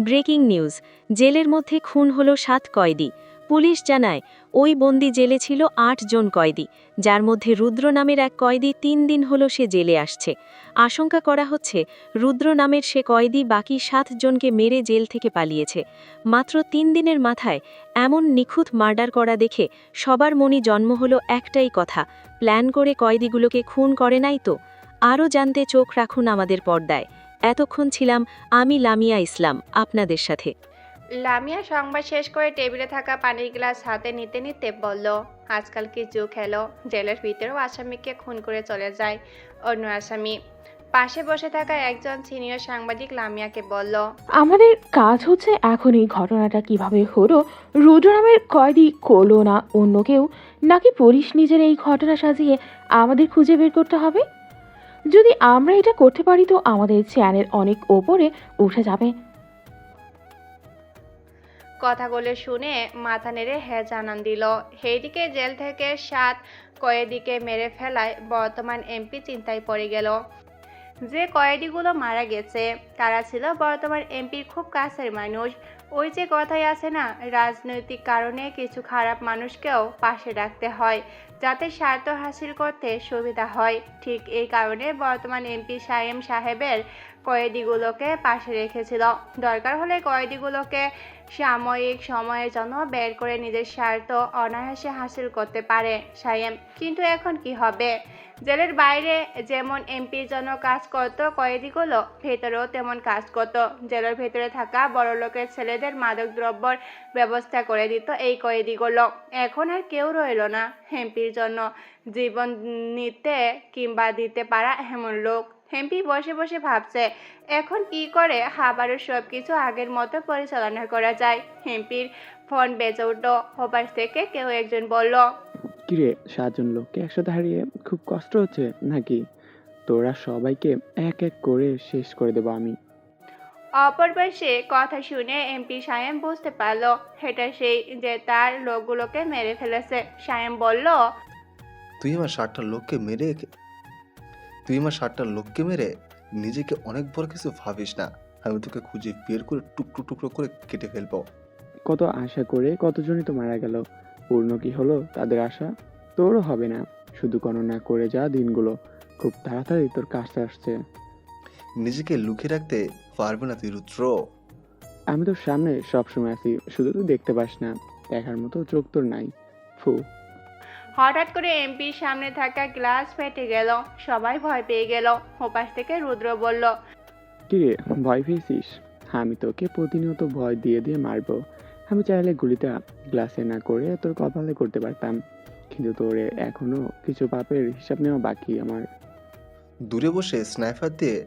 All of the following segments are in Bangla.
ব্রেকিং নিউজ, জেলের মধ্যে খুন হল 7 কয়েদি। পুলিশ জানায় ওই বন্দি জেলে ছিল 8 জন কয়েদি, যার মধ্যে রুদ্র নামের এক কয়েদি 3 দিন হলো সে জেলে আসছে। আশঙ্কা করা হচ্ছে রুদ্র নামের সে কয়েদি বাকি 7 জনকে মেরে জেল থেকে পালিয়েছে। মাত্র 3 দিনের মাথায় এমন নিখুঁত মার্ডার করা দেখে সবার মনে জন্ম হলো একটাই কথা, প্ল্যান করে কয়েদিগুলোকে খুন করে নাই তো। আরও জানতে চোখ রাখুন আমাদের পর্দায়। এতক্ষণ ছিলাম আমি লামিয়া ইসলাম আপনাদের সাথে। লামিয়া সংবাদ শেষ করে টেবিলে থাকা পানির গ্লাস হাতে নিতে নিতে বলল, আজকাল কি যুগ এলো, জেলের ভিতরেও আসামিকে খুন করে চলে যায় অন্য আসামি। পাশে বসে থাকা একজন সিনিয়র সাংবাদিক লামিয়াকে বলল, আমাদের কাজ হচ্ছে এখন এই ঘটনাটা কিভাবে হলো, রুদ্র নামের কয়েদি করলো না অন্য কেউ, নাকি পুলিশ নিজের এই ঘটনা সাজিয়ে আমাদের খুঁজে বের করতে হবে। যদি আমরা এটা করতে পারি তো আমাদের চ্যানেল অনেক ওপরে উঠে যাবে। কথাগুলো শুনে মাথা নেড়ে হ্যাঁ জানান দিল। এইদিকে জেল থেকে 7 কয়েদিকে মেরে ফেলায় বর্তমান এমপি চিন্তায় পড়ে গেল। যে কয়েদিগুলো মারা গেছে তারা ছিল বর্তমান এমপির খুব কাছের মানুষ। ওই যে কথাই আছে না, রাজনৈতিক কারণে কিছু খারাপ মানুষকেও পাশে রাখতে হয় যাতে স্বার্থ হাসিল করতে সুবিধা হয়। ঠিক এই কারণে বর্তমান এমপি সায়েম সাহেবের কয়েদিগুলোকে পাশে রেখেছিল। দরকার হলে কয়েদিগুলোকে সাময়িক সময়ের জন্য বের করে নিজের স্বার্থ অনায়াসে হাসিল করতে পারে সায়েম। কিন্তু এখন কি হবে? জেলের বাইরে যেমন এমপির জন্য কাজ করত কয়েদিগুলো, ভেতরেও তেমন কাজ করত। জেলের ভেতরে থাকা বড়লোকের ছেলেদের মাদকদ্রব্যর ব্যবস্থা করে দিত এই কয়েদিগুলো। এখন আর কেউ রইল না এমপির জন্য জীবন নিতে কিংবা দিতে পারা এমন লোক। এমপি বসে বসে ভাবছে এখন কি করে আবারও সব কিছু আগের মতো পরিচালনা করা যায়। এমপির ফোন বেজে উঠল। ওপাশ থেকে কেউ একজন বলল, কিরে, 7 জন লোককে একসাথে হারিয়ে খুব কষ্ট হচ্ছে নাকি? তোরা সবাইকে এক এক করে শেষ করে দেবো আমি। অপর পাশে কথা শুনে এমপি সায়েম বুঝতে পারল এটা সেই যে তার লোকগুলোকে মেরে ফেলেছে। সায়েম বলল, তুই আমার 60টা লোককে মেরে নিজেকে অনেক বড় কিছু ভাবিস না। আমি তোকে খুঁজে বের করে টুকরো টুকরো করে কেটে ফেলবো। কত আশা করে কতজনই তো মারা গেল, পূর্ণ কি হলো তাদের আশা? তোরও হবে না। শুধু গণনা করে যা দিনগুলো, খুব তাড়াতাড়ি তোর কাছে আসছে। নিজেকে লুকিয়ে রাখতে পারবে না তুই রুদ্র। আমি তোর সামনে সবসময় আছি, শুধু তুই দেখতে পাস না। দেখার মতো চোখ তোর নাই। ফু। হঠাৎ করে এমপির সামনে থাকা গ্লাস ফেটে গেল। সবাই ভয় পেয়ে গেল। ওপাশ থেকে রুদ্র বলল, কিরে, ভয় পেয়েছিস? আমি তোকে প্রতিনিয়ত ভয় দিয়ে দিয়ে মারবো। আমি চাইলে গুলিটা গ্লাসে না করে তোর কপালে করতে পারতাম, কিন্তু তোর এখনো কিছু পাপের হিসাব নেওয়া বাকি আমার। দূরে বসে স্নাইপার দিয়ে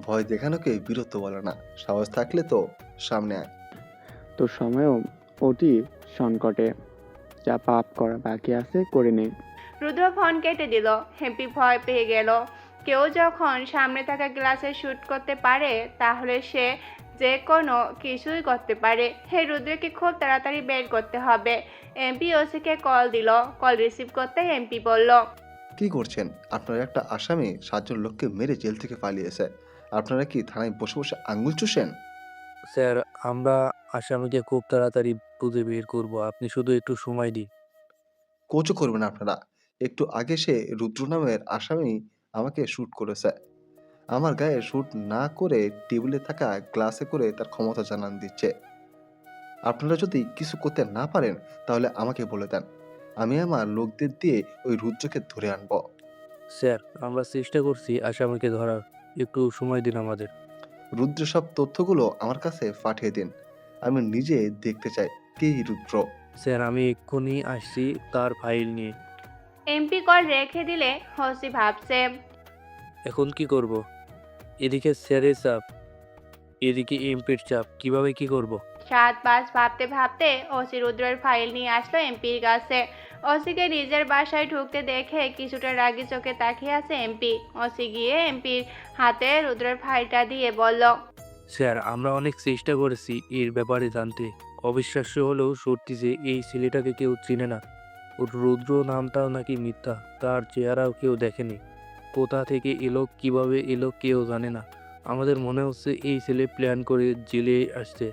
ভয় দেখানোকে বীরত্ব বলে না। সাহস থাকলে তো সামনে আয়। তোর সময়ও অতি সংকটে, যা পাপ করা বাকি আছে করে নে। রুদ্র ফোন কেটে দিল। এমপি ভয় পেয়ে গেল। কেউ যখন সামনে থাকা গ্লাসে শুট করতে পারে তাহলে সে যে কোনো কিছুই করতে পারে। হে রুদ্রকে খুব তাড়াতাড়ি বের করতে হবে। এমপি ওসিকে কল দিল। কল রিসিভ করতে এমপি বলল, কি করছেন? আপনারা একটা আসামি 7 জন লোককে মেরে জেল থেকে পালিয়েছে। আপনারা কি থানায় বসে বসে আঙ্গুল চুষেন? স্যার, আমরা আসামিকে খুব তাড়াতাড়ি খুঁজে বের করব, আপনি শুধু একটু সময় দিন। কোচও করবেন আপনারা। একটু আগে সে রুদ্র নামের আসামি আমাকে শ্যুট করেছে। আমার গায়ে শ্যুট না করে টেবিলে থাকা গ্লাসে করে তার ক্ষমতা জানান দিচ্ছে। আপনারা যদি কিছু করতে না পারেন তাহলে আমাকে বলে দেন, আমি আমার লোকদের দিয়ে ওই রুদ্রকে ধরে আনবো। স্যার, আমরা চেষ্টা করছি আসামিকে ধরার, একটু সময় দিন আমাদের। রুদ্র সব তথ্যগুলো আমার কাছে পাঠিয়ে দিন। আমি নিজে দেখতে চাই কে এই রুদ্র। স্যার, আমি এক্ষুনি আসছি তার ফাইল নিয়ে। এমপি কল রেখে দিলে ওসি ভাবছে, এখন কি করব? এদিকে স্যারের চাপ, এদিকে এমপির চাপ, কিভাবে কি করব? 7-5 ভাবতে ভাবতে ওসি রুদ্রের ফাইল নিয়ে আসলো এমপির কাছে। ওসিকে নিজের বাসায় ঢুকতে দেখে কিছুটা রাগী চোখে তাকিয়ে আছে এমপি। ওসি গিয়ে এমপির হাতে রুদ্রের ফাইলটা দিয়ে বলল, স্যার, আমরা অনেক চেষ্টা করেছি এর ব্যাপারে জানতে। অবিশ্বাস্য হলেও সত্যি যে এই ছেলেটাকে কেউ চিনে না। ওর রুদ্র নামটাও নাকি মিথ্যা, তার চেহারাও কেউ দেখেনি। কোথা থেকে এলো, কিভাবে এলো কেউ জানে না। আমাদের মনে হচ্ছে এই ছেলে প্ল্যান করে জেলে আসছে,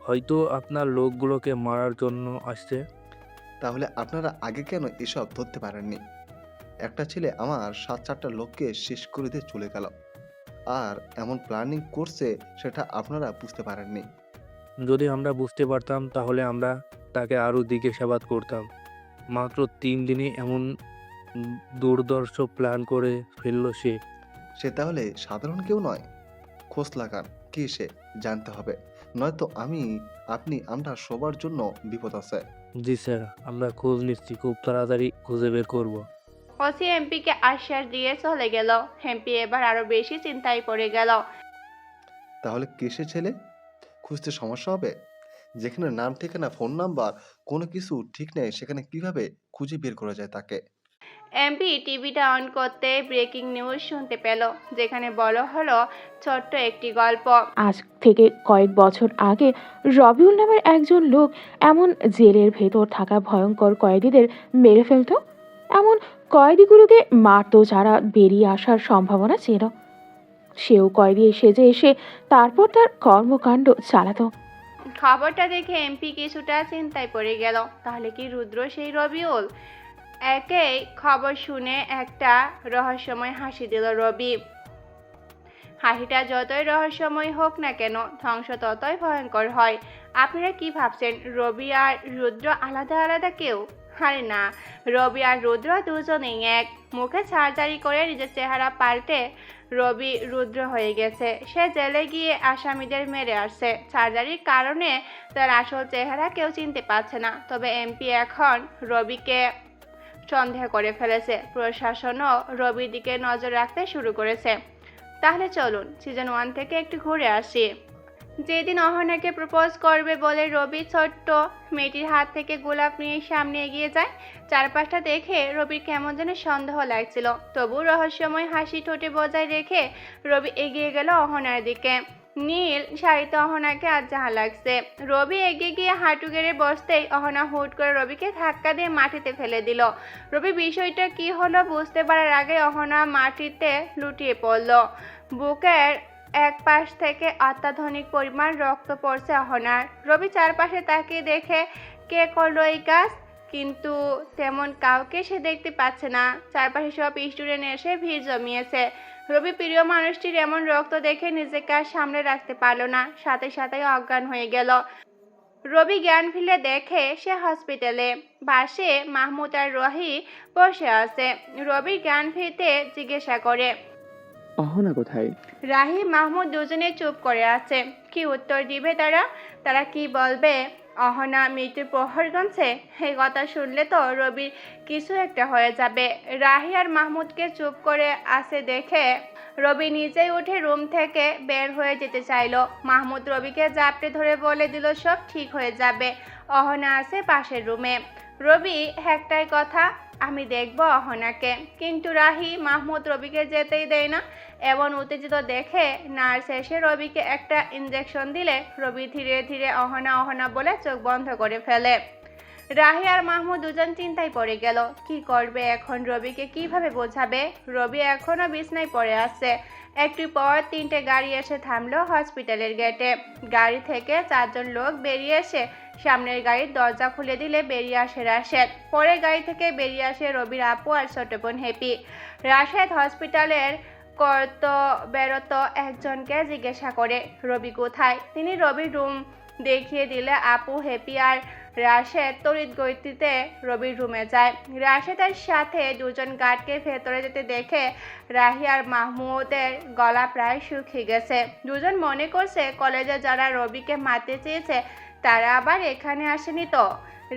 হয়তো আপনার লোকগুলোকে মারার জন্য আসছে। তাহলে আপনারা আগে কেন এসব ধরতে পারেননি? একটা ছেলে আমার 7-8টা লোককে শেষ করে দিয়ে চলে গেল, আর এমন প্ল্যানিং করছে সেটা আপনারা বুঝতে পারেননি। যদি আমরা বুঝতে পারতাম তাহলে আমরা তাকে আরও জিজ্ঞাসাবাদ করতাম। মাত্র 3 দিনে এমন দুর্ধর্ষ প্ল্যান করে ফেললো সে। সে তাহলে সাধারণ কেউ নয়। খোঁজ লাগান, কে সে জানতে হবে, নয়তো আমরা সবার জন্য বিপদ আছে। জি স্যার, আমরা খোঁজ নিচ্ছি, খুব তাড়াতাড়ি খুঁজে বের করব। ওসি এমপিকে আশ্বাস দিয়ে চলে গেল। এমপি এবার আরো বেশি চিন্তায় পড়ে গেল। তাহলে কে সে ছেলে? খুঁজতে সমস্যা হবে? যেখানে নাম, ঠিকানা, ফোন নাম্বার কোনো কিছু ঠিক নেই, সেখানে কিভাবে খুঁজে বের করা যায় তাকে? এমপি টিভিটা অন করতে ব্রেকিং নিউজ শুনতে পেল, যেখানে বলা হলো ছোট্ট একটি গল্প। আজ থেকে কয়েক বছর আগে রবিউল নামের একজন লোক এমন জেলের ভেতর থাকা ভয়ঙ্কর কয়েদিদের মেরে ফেলতো। এমন কয়েদিগুলোকে মারতো যারা বেরিয়ে আসার সম্ভাবনা ছিল। সেও কয়েদি সেজে এসে তারপর তার কর্মকাণ্ড চালাতো। খবরটা দেখে এমপি কিছুটা চিন্তায় পড়ে গেল। তাহলে কি রুদ্র সেই রবিউল? একই খবর শুনে একটা রহস্যময় হাসি দিল রবি। হাসিটা যতই রহস্যময় হোক না কেন, ধ্বংস ততই ভয়ঙ্কর হয়। আপনারা কি ভাবছেন রবি আর রুদ্র আলাদা আলাদা কেউ? আরে না, রবি আর রুদ্র দুজনেই এক। মুখে সার্জারি করে নিজের চেহারা পাল্টে রবি রুদ্র হয়ে গেছে। সে জেলে গিয়ে আসামিদের মেরে আসছে। সার্জারির কারণে তার আসল চেহারা কেউ চিনতে পারছে না। তবে এমপি এখন রবিকে সন্দেহ করে ফেলেছে। প্রশাসনও রবির দিকে নজর রাখতে শুরু করেছে। তাহলে চলুন সিজন 1 থেকে একটু ঘুরে আসি। যেদিন অহনাকে প্রপোজ করবে বলে রবি ছোট্ট মেয়েটির হাত থেকে গোলাপ নিয়ে সামনে এগিয়ে যায়, চারপাশটা দেখে রবির কেমন যেন সন্দেহ লাগছিল। তবু রহস্যময় হাসি ঠোঁটে বজায় রেখে রবি এগিয়ে গেল অহনার দিকে। নীল শাড়িতে অহনাকে আজ যাহা লাগছে। রবি এগিয়ে গিয়ে হাঁটু গেড়ে বসতেই অহনা হুট করে রবিকে ধাক্কা দিয়ে মাটিতে ফেলে দিল। রবি বিষয়টা কি হলো বুঝতে পারার আগে অহনা মাটিতে লুটিয়ে পড়ল। বুকের এক পাশ থেকে অত্যাধুনিক পরিমাণ রক্ত পড়ছে অহনার। রবি চারপাশে তাকিয়ে দেখে কে করলো এই কাজ, কিন্তু তেমন কাউকে সে দেখতে পাচ্ছে না। চারপাশে সব স্টুডেন্ট এসে ভিড় জমিয়েছে। রবি প্রিয় মানুষটির এমন রক্ত দেখে নিজেকে আর সামনে রাখতে পারল না, সাথে সাথেই অজ্ঞান হয়ে গেল। রবি জ্ঞান ফিরে দেখে সে হসপিটালে। পাশে মাহমুদ আর রহি বসে আছে। রবির জ্ঞান ফিরতে জিজ্ঞাসা করে, অহনা কোথায়? রাহি মাহমুদ দুজনে চুপ করে আছে। কি উত্তর দিবে তারা? তারা কি বলবে? অহনা মৃত্যুর প্রহর গুনছে? এই কথা শুনলে তো রবির কিছু একটা হয়ে যাবে। রাহি আর মাহমুদকে চুপ করে আছে দেখে রবি নিজেই উঠে রুম থেকে বের হয়ে যেতে চাইলো। মাহমুদ রবিকে জাপটে ধরে বলে দিল সব ঠিক হয়ে যাবে, অহনা আছে পাশের রুমে। রবি একটাই কথা, আমি দেখব অহনাকে। কিন্তু রাহি মাহমুদ রবিকে যেতেই দেয় না। এমন উত্তেজিত দেখে নার্স এসে রবিকে একটা ইঞ্জেকশন দিলে রবি ধীরে ধীরে অহনা অহনা বলে চোখ বন্ধ করে ফেলে। রাহি আর মাহমুদ দুজন চিন্তায় পড়ে গেল। কি করবে এখন? রবিকে কিভাবে বোঝাবে? রবি এখনো বিছনায় পড়ে আছে। একটু পর 3টে গাড়ি এসে থামলো হসপিটালের গেটে। গাড়ি থেকে 4জন লোক বেরিয়ে এসে সামনের গাড়ির দরজা খুলে দিলে বেরিয়ে আসে রাশেদ। পরের গাড়ি থেকে বেরিয়ে আসে রবির আপু আর ছোট বোন হ্যাপি। রাশেদ হসপিটালের কর্তব্যরত একজনকে জিজ্ঞাসা করে রবি কোথায়। তিনি রবির রুম দেখিয়ে দিলে আপু, হ্যাপি আর রাশেদ তড়িৎ গতিতে রবির রুমে যায়। রাশেদের সাথে দুজন গার্ডকে ভেতরে যেতে দেখে রাহি আর মাহমুদের গলা প্রায় শুকিয়ে গেছে। দুজন মনে করছে কলেজে যারা রবিকে মারতে চেয়েছে তারা আবার এখানে আসেনি তো।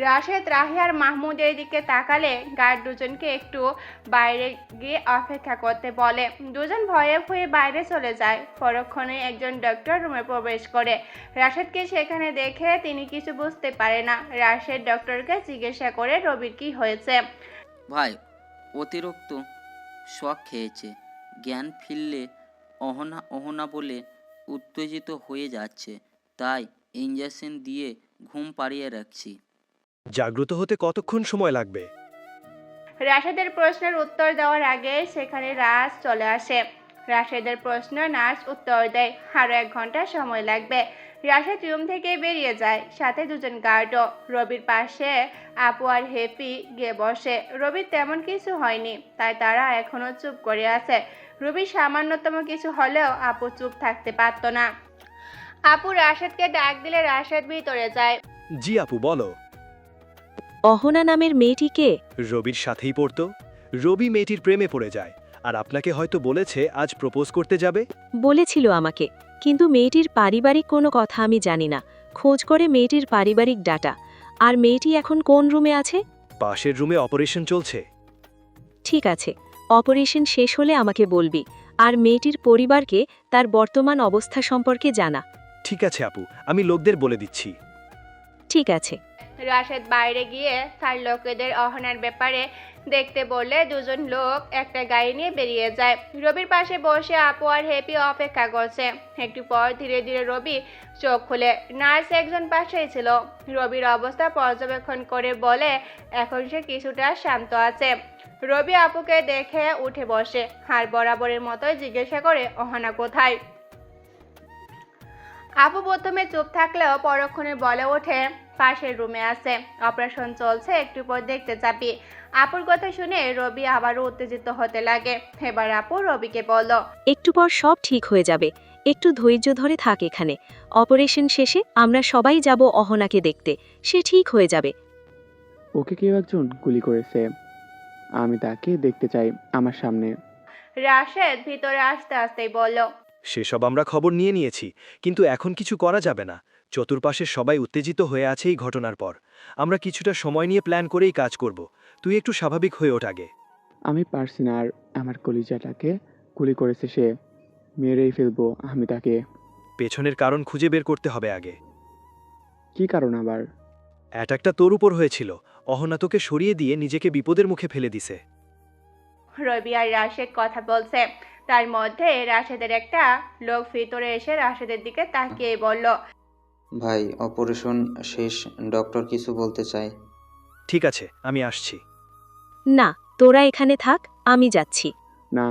রাশেদ রাহি আর মাহমুদের দিকে তাকালে গার্ড দুজনকে একটু বাইরে গিয়ে অপেক্ষা করতে বলে। দুজন ভয়ে ভয়ে বাইরে চলে যায়। পরক্ষণে একজন ডক্টর রুমে প্রবেশ করে। রাশেদকে সেখানে দেখে তিনি কিছু বুঝতে পারে না। রাশেদ ডক্টরকে জিজ্ঞাসা করে রবির কি হয়েছে। ভাই অতিরিক্ত শক খেয়েছে, জ্ঞান ফিরলে অহনা অহনা বলে উত্তেজিত হয়ে যাচ্ছে, তাই ইঞ্জেকশন দিয়ে ঘুম পাড়িয়ে রাখছি। জাগ্রত হতে কতক্ষণ সময় লাগবে? রাশেদের প্রশ্নের উত্তর দেওয়ার আগে সেখানে রাজ চলে আসে। রাশেদের প্রশ্ন নার্স উত্তর দেয়, আরো 1 ঘন্টা সময় লাগবে। রাশেদ রুম থেকে বেরিয়ে যায়, সাথে 2 জন গার্ডও। রবির পাশে আপু আর হ্যাপি গিয়ে বসে। রবির তেমন কিছু হয়নি, তাই তারা এখনো চুপ করে আছে। রবির সামান্যতম কিছু হলেও আপু চুপ থাকতে পারত না। আপু রাশেদকে ডাক দিলে রাশেদ ভিতরে যায়। জি আপু, বলো। অহনা নামের মেয়েটি কে? রবির সাথেই পড়তো। রবি মেয়েটির প্রেমে পড়ে যায়, আর আপনাকে হয়তো বলেছে আজ প্রপোজ করতে যাবে। বলেছিল আমাকে, কিন্তু মেয়েটির পারিবারিক কোনো কথা আমি জানি না। খোঁজ করে মেয়েটির পারিবারিক ডাটা। আর মেয়েটি এখন কোন রুমে আছে? পাশের রুমে অপারেশন চলছে। ঠিক আছে, অপারেশন শেষ হলে আমাকে বলবি। আর মেয়েটির পরিবারকে তার বর্তমান অবস্থা সম্পর্কে জানা। ঠিক আছে আপু, আমি লোকদের বলে দিচ্ছি। ঠিক আছে। রাশেদ বাইরে গিয়ে তার লোকেদের অহনার ব্যাপারে দেখতে বললে 2 জন লোক একটা গাড়ি নিয়ে বেরিয়ে যায়। রবির পাশে বসে আপু আর হ্যাপি অপেক্ষা করছে। একটু পর ধীরে ধীরে রবি চোখ খুলে। নার্স একজন পাশেই ছিল। রবির অবস্থা পর্যবেক্ষণ করে বলে এখন সে কিছুটা শান্ত আছে। রবি আপুকে দেখে উঠে বসে, আর বরাবরের মতোই জিজ্ঞাসা করে অহনা কোথায়। আপু প্রথমে চুপ থাকলেও পরক্ষণে বলে ওঠে পাশের রুমে আছে, অপারেশন চলছে, একটু পর দেখতে যাবি। আপুর কথা শুনে রবি আবারও উত্তেজিত হতে লাগে। এবার আপু রবিকে বলল, একটু পর সব ঠিক হয়ে যাবে। একটু ধৈর্য ধরে থাক এখানে। অপারেশন শেষে আমরা সবাই যাব অহনাকে দেখতে। সে ঠিক হয়ে যাবে। ওকে কেউ একজন গুলি করেছে, আমি তাকে দেখতে চাই আমার সামনে। রাশেদ ভিতরে আসতে আসতেই বলল, সেসব আমরা খবর নিয়েছি, কিন্তু এখন কিছু করা যাবে না। চতুর্পাশে সবাই উত্তেজিত হয়ে আছে এই ঘটনার পর। আমরা কিছুটা সময় নিয়ে প্ল্যান করেই কাজ করব। তুই একটু স্বাভাবিক হয়ে ওঠ আগে। আমি পারছি না, আর আমার কলিজাটাকে গুলি করেছে সে। মেরেই ফেলবো আমি তাকে। পেছনের কারণ খুঁজে বের করতে হবে আগে। কি কারণ আবার? অ্যাটাকটা তোর উপর হয়েছিল। অহনা তোকে সরিয়ে দিয়ে নিজেকে বিপদের মুখে ফেলে দিছে। রবি আর রাশেদ কথা বলছে, তার মধ্যে রাশেদের একটা লোক ভিতরে এসে রাশেদের দিকে তাকিয়ে বলল, ভাই, অপারেশন শেষ, ডক্টর কিছু বলতে চায়। ঠিক আছে, আমি আসছি। না, তোরা এখানে থাক, আমি যাচ্ছি। না,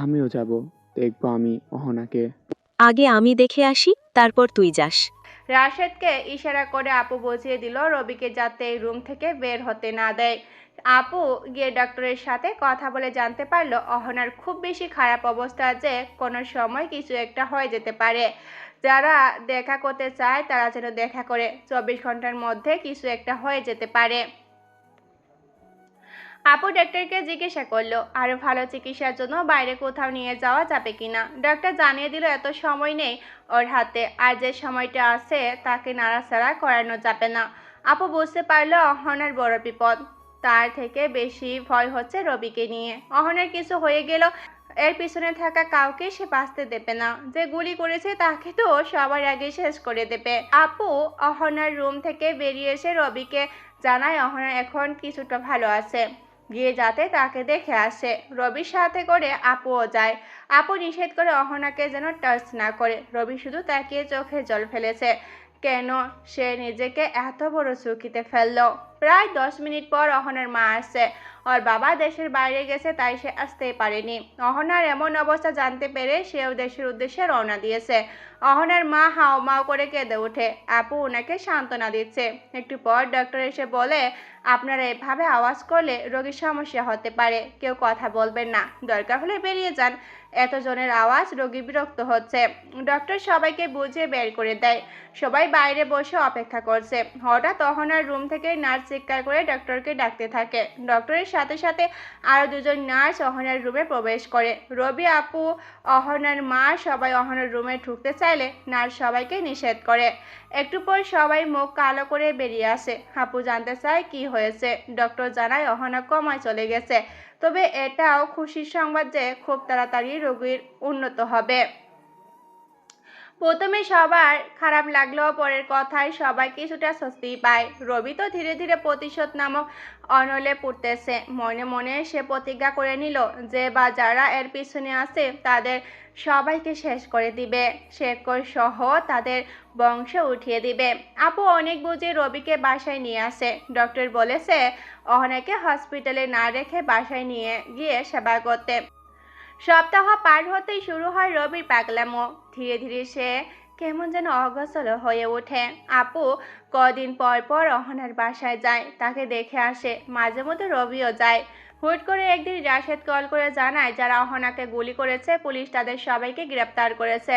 আমিও যাব, দেখবো আমি অহনাকে। আগে আমি দেখে আসি, তারপর তুই যাস। রাশেদকে ইশারা করে আপু বুঝিয়ে দিল রবিকে যাতে এই রুম থেকে বের হতে না দেয়। আপু গিয়ে ডক্টরের সাথে কথা বলে জানতে পারলো অহনার খুব বেশি খারাপ অবস্থা, যে কোনো সময় কিছু একটা হয়ে যেতে পারে। যারা দেখা করতে চায় তারা যেন দেখা করে, 24 ঘন্টার মধ্যে কিছু একটা হয়ে যেতে পারে। আপু ডাক্তারকে জিজ্ঞাসা করলো আরো ভালো চিকিৎসার জন্য বাইরে কোথাও নিয়ে যাওয়া যাবে কিনা। ডাক্তার জানিয়ে দিল এত সময় নেই ওর হাতে, আর যে সময়টা আছে তাকে নাড়াচাড়া করানো যাবে না। আপু বুঝতে পারলো অহনার বড় বিপদ। তার থেকে বেশি ভয় হচ্ছে রবিকে নিয়ে। অহনার কিছু হয়ে গেল, এর পিছনে থাকা কাউকে সে বাঁচতে দেবে না। যে গুলি করেছে তাকে তো সবার আগে শেষ করে দেবে। আপু অহনার রুম থেকে বেরিয়ে এসে রবিকে জানায় অহনা এখন কিছুটা ভালো আছে, গিয়ে যাতে তাকে দেখে আসে। রবির সাথে করে আপুও যায়। আপু নিষেধ করে অহনাকে যেন টাচ না করে। রবি শুধু তাকিয়ে চোখে জল ফেলেছে। কেন সে নিজেকে এত বড় ঝুঁকিতে ফেললো। প্রায় 10 মিনিট পর অহনার মা আসছে। ওর বাবা দেশের বাইরে গেছে, তাই সে আসতেই পারেনি। অহনার এমন অবস্থা জানতে পেরে সেও দেশের উদ্দেশ্যে রওনা দিয়েছে। অহনার মা হাউমাউ করে কেঁদে ওঠে। আপু ওনাকে সান্ত্বনা দিচ্ছে। একটু পর ডক্টর এসে বলে, আপনারা এভাবে আওয়াজ করলে রোগীর সমস্যা হতে পারে, কেউ কথা বলবেন না, দরকার হলে বেরিয়ে যান। এতজনের আওয়াজ রোগী বিরক্ত হচ্ছে। ডক্টর সবাইকে বুঝিয়ে বের করে দেয়। সবাই বাইরে বসে অপেক্ষা করছে। হঠাৎ অহনার রুম থেকে নার্স চিৎকার করে ডক্টরকে ডাকতে থাকে। ডক্টরের সাথে সাথে আরো 2 জন নার্স অহনার রুমে প্রবেশ করে। রবি, আপু, অহনার মা সবাই অহনার রুমে ঢুকতে চাইলে নার্স সবাইকে নিষেধ করে। একটু পর সবাই মুখ কালো করে বেরিয়ে আসে। আপু জানতে চায় কি হয়েছে। ডক্টর জানায় অহনা কমায় চলে গেছে, তবে এটাও খুশির সংবাদ যে খুব তাড়াতাড়ি রোগীর উন্নত হবে। প্রথমে সবার খারাপ লাগলেও পরের কথায় সবাই কিছুটা স্বস্তি পায়। রবি তো ধীরে ধীরে প্রতিশোধ নামক অনলে পড়তেছে। মনে মনে সে প্রতিজ্ঞা করে নিল যে বা যারা এর পিছনে আছে তাদের সবাইকে শেষ করে দিবে, শেখর সহ তাদের বংশ উঠিয়ে দিবে। আপু অনেক বুঝে রবিকে বাসায় নিয়ে আসে। ডক্টর বলেছে অহনাকে হসপিটালে না রেখে বাসায় নিয়ে গিয়ে সেবা করতে। সপ্তাহ পার হতেই শুরু হয় রবির পাগলামো। ধীরে ধীরে সে কেমন যেন অগোছল হয়ে ওঠে। আপু কদিন পর পর অহনার বাসায় যায়, তাকে দেখে আসে। মাঝে মধ্যে রবিও যায়। হুট করে একদিন রাশেদ কল করে জানায় যারা অহনাকে গুলি করেছে পুলিশ তাদের সবাইকে গ্রেপ্তার করেছে।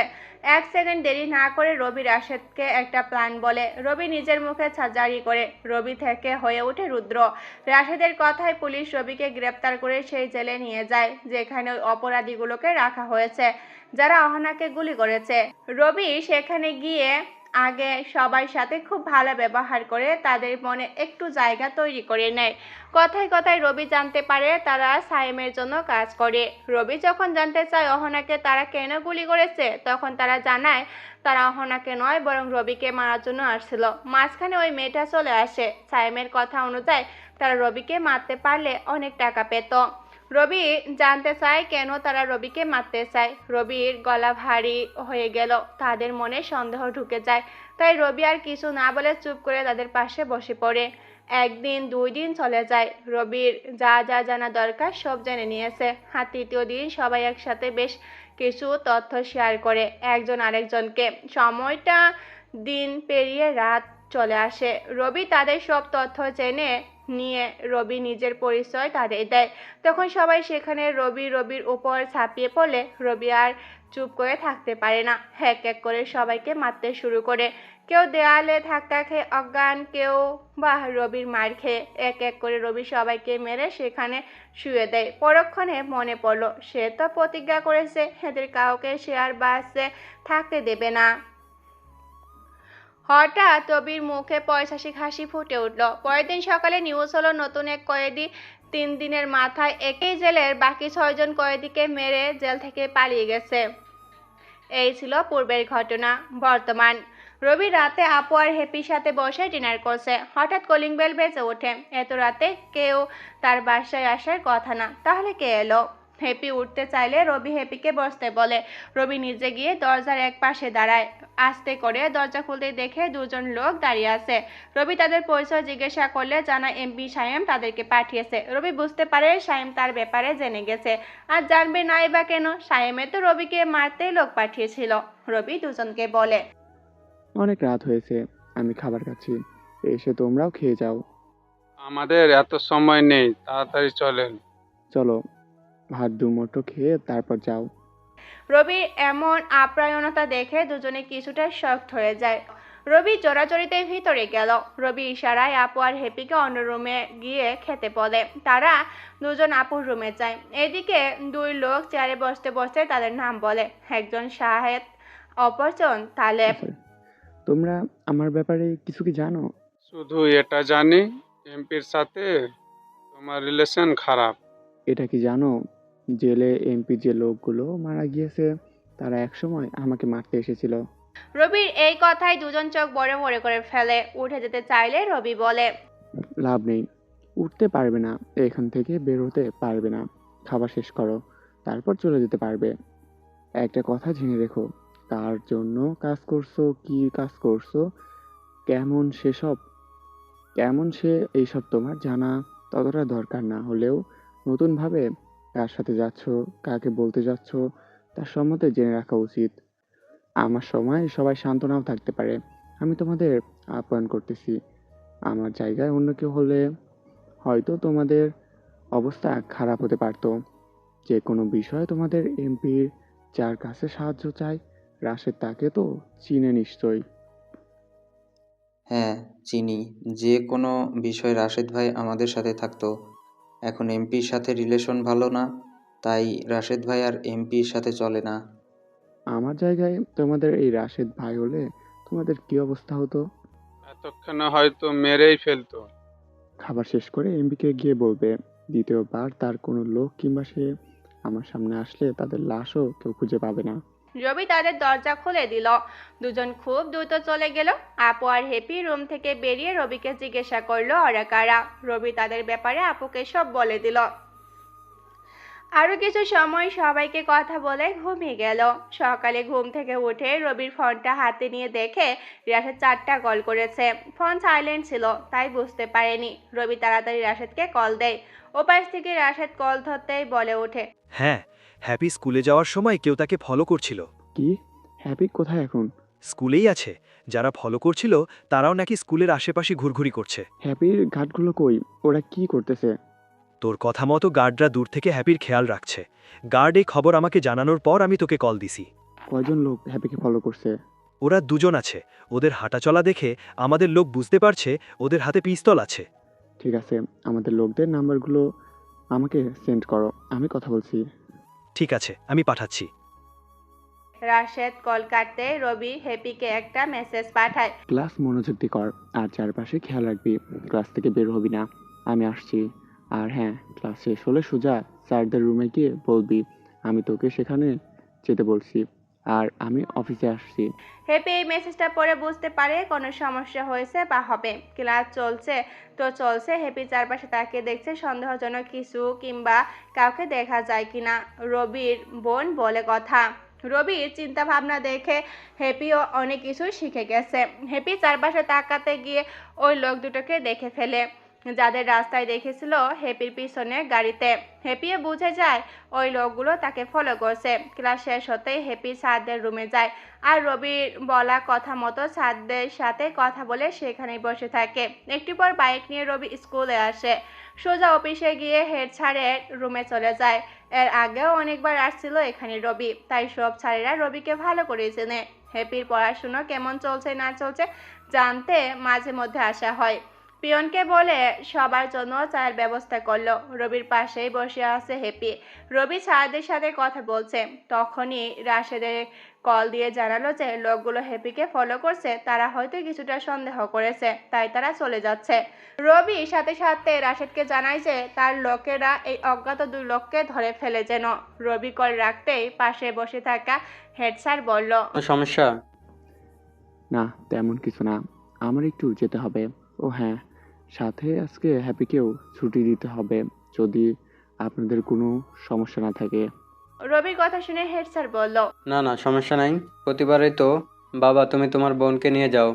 এক সেকেন্ড দেরি না করে রবি রাশেদকে একটা প্ল্যান বলে। রবি নিজের মুখে জারি করে। রবি থেকে হয়ে ওঠে রুদ্র। রাশেদের কথায় পুলিশ রবিকে গ্রেপ্তার করে সেই জেলে নিয়ে যায় যেখানে ওই অপরাধীগুলোকে রাখা হয়েছে যারা অহনাকে গুলি করেছে। রবি সেখানে গিয়ে আগে সবার সাথে খুব ভালো ব্যবহার করে তাদের মনে একটু জায়গা তৈরি করে নেয়। কথায় কথায় রবি জানতে পারে তারা সাইমের জন্য কাজ করে। রবি যখন জানতে চায় অহনাকে তারা কেন গুলি করেছে তখন তারা জানায় তারা অহনাকে নয় বরং রবিকে মারার জন্য আসছিল। মাঝখানে ওই মেয়েটা চলে আসে। সাইমের কথা অনুযায়ী তারা রবিকে মারতে পারলে অনেক টাকা পেত। রবি জানতে চায় কেন তারা রবিকে মারতে চায়। রবির গলা ভারী হয়ে গেল। তাদের মনে সন্দেহ ঢুকে যায়। তাই রবি আর কিছু না বলে চুপ করে তাদের পাশে বসে পড়ে। একদিন 2 দিন চলে যায়। রবির যা যা জানা দরকার সব জেনে নিয়েছে। আর তৃতীয় দিন সবাই একসাথে বেশ কিছু তথ্য শেয়ার করে একজন আরেকজনকে। সময়টা দিন পেরিয়ে রাত চলে আসে। রবি তাদের সব তথ্য জেনে নিয়ে রবি নিজের পরিচয় তাদের দেয়। তখন সবাই সেখানে রবির উপর ঝাঁপিয়ে পড়লে রবি আর চুপ করে থাকতে পারে না। এক এক করে সবাইকে মারতে শুরু করে। কেউ দেয়ালে ধাক্কা খেয়ে অজ্ঞান, কেউ বা রবির মার খেয়ে। এক এক করে রবি সবাইকে মেরে সেখানে শুয়ে দেয়। পরক্ষণে মনে পড়ল সে তো প্রতিজ্ঞা করেছে এদের কাউকে সে আর বাঁচতে থাকতে দেবে না। হঠাৎ রবির মুখে পৈশাচিক হাসি ফুটে উঠল। পরের দিন সকালে নিউজ হলো নতুন এক কয়েদি 3 দিনের মাথায় একই জেলের বাকি 6 জন কয়েদিকে মেরে জেল থেকে পালিয়ে গেছে। এই ছিল পূর্বের ঘটনা। বর্তমান রবি রাতে আপু আর হ্যাপির সাথে বসে ডিনার করছে। হঠাৎ কলিং বেল বেজে ওঠে। এত রাতে কেউ তার বাসায় আসার কথা না, তাহলে কে এলো? হ্যাপি উঠতে চাইলে রবি হ্যাপিকে বসতে বলে। রবি নিজে গিয়ে দরজার এক পাশে দাঁড়ায়। আস্তে করে দরজা খুলতে দেখে 2 জন লোক দাঁড়িয়ে আছে। রবি তাদের পরিচয় জিজ্ঞাসা করলে জানায় এমপি সায়েম তাদেরকে পাঠিয়েছে। রবি বুঝতে পারে সায়েম তার ব্যাপারে জেনে গেছে। আর জানবে নাই বা কেন? সায়েমে তো রবিকে মারতেই লোক পাঠিয়েছিল। রবি 2 জনকে বলে, অনেক রাত হয়েছে, আমি খাবার খাচ্ছি, এসে তোমরাও খেয়ে যাও। আমাদের এত সময় নেই, তাড়াতাড়ি চলেন। চলো, ভাত 2 মুঠো খেয়ে তারপর যাও। রবির এমন আপ্যায়নতা দেখে দুজনে কিছুটা শকড হয়ে যায়। রবি জোরাজোরিতে ভিতরে গেল। রবি ইশারায় আপু আর হ্যাপিকে অন্য রুমে গিয়ে খেতে বলে। তারা 2 জন আপুর রুমে যায়। এদিকে 2 লোক চেয়ারে বসতে বসতে তাদের নাম বলে। একজন শাহেদ, অপরজন তালেব। আচ্ছা, তোমরা আমার ব্যাপারে কিছু কি জানো? শুধু এটা জানি এমপির সাথে তোমার রিলেশন খারাপ। এটা কি জানো জেলে এমপি যে লোকগুলো মারা গিয়েছে তারা একসময় আমাকে মারতে এসেছিল? রবির এই কথায় 2 জন চোখ বড় বড় করে ফেলে। উঠে যেতে চাইলে রবি বলে, লাভ নেই, উঠতে পারবে না, এখান থেকে বের হতে পারবে না। খাবার শেষ করো, তারপর চলে যেতে পারবে। একটা কথা জেনে রেখো, কার জন্য কাজ করছো, কি কাজ করছো, কেমন সে এইসব তোমার জানা ততটা দরকার না হলেও নতুনভাবে কার সাথে যাচ্ছ, কাকে বলতে যাচ্ছ তার সম্বন্ধে জেনে রাখা উচিত। আমার সময় সবাই শান্ত নাও থাকতে পারে, আমি তোমাদের আপ্যায়ন করতেছি। আমার জায়গায় অন্য কেউ হলে হয়তো তোমাদের অবস্থা খারাপ হতে পারতো। যে কোনো বিষয়ে তোমাদের এমপির যার কাছে সাহায্য চাই, রাশেদ তাকে তো চিনে নিশ্চয়ই। হ্যাঁ, চিনি। যে কোনো বিষয় রাশেদ ভাই আমাদের সাথে থাকতো। এখন এমপির সাথে রিলেশন ভালো না, তাই রাশেদ ভাই আর এমপির সাথে চলে না। আমার জায়গায় তোমাদের এই রাশেদ ভাই হলে তোমাদের কি অবস্থা হতো? এতক্ষণে হয়তো মেরেই ফেলতো। খাবার শেষ করে এমপিকে গিয়ে বলবে দ্বিতীয়বার তার কোনো লোক কিংবা সে আমার সামনে আসলে তাদের লাশও কেউ খুঁজে পাবে না। রবি তাদের দরজা খুলে দিল। দুজন খুব দ্রুত চলে গেল। আপু আর হ্যাপি রুম থেকে বেরিয়ে রবিকে জিজ্ঞাসা করলো ওরা কারা। রবি তাদের ব্যাপারে আপুকে সব বলে দিল। আরও কিছু সময় সবাইকে কথা বলে ঘুমিয়ে গেল। সকালে ঘুম থেকে উঠে রবির ফোনটা হাতে নিয়ে দেখে রাশেদ 4টা কল করেছে। ফোন সাইলেন্ট ছিল, তাই বুঝতে পারেনি। রবি তাড়াতাড়ি রাশেদকে কল দেয়। ওপাশ থেকে রাশেদ কল ধরতেই বলে ওঠে, হ্যাঁ, হ্যাপি স্কুলে যাওয়ার সময় কেউ তাকে ফলো করছিল। কি? হ্যাপি কোথায় এখন? স্কুলেই আছে। যারা ফলো করছিল তারাও নাকি স্কুলের আশেপাশে ঘুরঘুরি করছে। হ্যাপির ঘাটগুলো কই? ওরা কি করতেছে? তোর কথা মতো গার্ডরা দূর থেকে হ্যাপির খেয়াল রাখছে। গার্ড এই খবর আমাকে জানানোর পর আমি তোকে কল দিছি। কয়জন লোক হ্যাপিকে ফলো করছে? ওরা 2জন আছে। ওদের হাঁটাচলা দেখে আমাদের লোক বুঝতে পারছে ওদের হাতে পিস্তল আছে। ঠিক আছে, আমাদের লোকদের নাম্বারগুলো আমাকে সেন্ড করো, আমি কথা বলছি। ঠিক আছে, আমি পাঠাচ্ছি। রাশেদ কল কাটতে রবি হ্যাপিকে একটা মেসেজ পাঠায়। ক্লাস মনোযোগ দিয়ে কর, আর চারপাশে খেয়াল রাখবি। ক্লাস থেকে বের হবি না, আমি আসছি। আর হ্যাঁ, ক্লাস শেষ হলে সোজা স্যারদের রুমে গিয়ে বলবি আমি তোকে সেখানে যেতে বলছি, আর আমি অফিসে আসছি। হ্যাপি এই মেসেজটা পড়ে বুঝতে পারে কোনো সমস্যা হয়েছে বা হবে। ক্লাস চলছে তো চলছে, হ্যাপি চারপাশে তাকিয়ে দেখছে সন্দেহজনক কিছু কিংবা কাউকে দেখা যায় কিনা। রবির বোন বলে কথা। রবির চিন্তা ভাবনা দেখে হ্যাপিও অনেক কিছু শিখে গেছে। হ্যাপি চারপাশে তাকাতে গিয়ে ওই লোক দুটোকে দেখে ফেলে, যাদের রাস্তায় দেখেছিল হ্যাপির পিছনে গাড়িতে। হ্যাপিও বুঝে যায় ওই লোকগুলো তাকে ফলো করছে। ক্লাস শেষ হতেই হ্যাপি স্যারদের রুমে যায় আর রবির বলা কথা মতো স্যারদের সাথে কথা বলে সেখানেই বসে থাকে। একটু পর বাইক নিয়ে রবি স্কুলে আসে। সোজা অফিসে গিয়ে হেড স্যারের রুমে চলে যায়। এর আগেও অনেকবার আসছিল এখানে রবি, তাই সব স্যারেরা রবিকে ভালো করে চেনে। হ্যাপির পড়াশুনো কেমন চলছে না চলছে জানতে মাঝে মধ্যে আসা হয়। পিয়নকে বলে সবার জন্য চায়ের ব্যবস্থা করলো। রবির পাশেই বসে আছে হ্যাপি। রবি স্যারদের সাথে কথা বলছে, তখনই রাশেদের কল দিয়ে জানালো যে লোকগুলো হ্যাপিকে ফলো করছে। তারা হয়তো কিছুটা সন্দেহ করেছে, তাই তারা চলে যাচ্ছে। রবি সাথে সাথে রাশেদকে জানায় যে তার লোকেরা এই অজ্ঞাত 2 লোককে ধরে ফেলে যেন। রবি কল রাখতেই পাশে বসে থাকা হেড স্যার বলল, সমস্যা? না, তেমন কিছু না, আমার একটু যেতে হবে। ও হ্যাঁ, সাথে আজকে হ্যাপিকেও ছুটি দিতে হবে, যদি আপনাদের কোনো সমস্যা না থাকে। রবির কথা শুনে হেড স্যার বলল, না না, সমস্যা নাই। প্রতিবারই তো বাবা তুমি তোমার বোনকে নিয়ে যাও,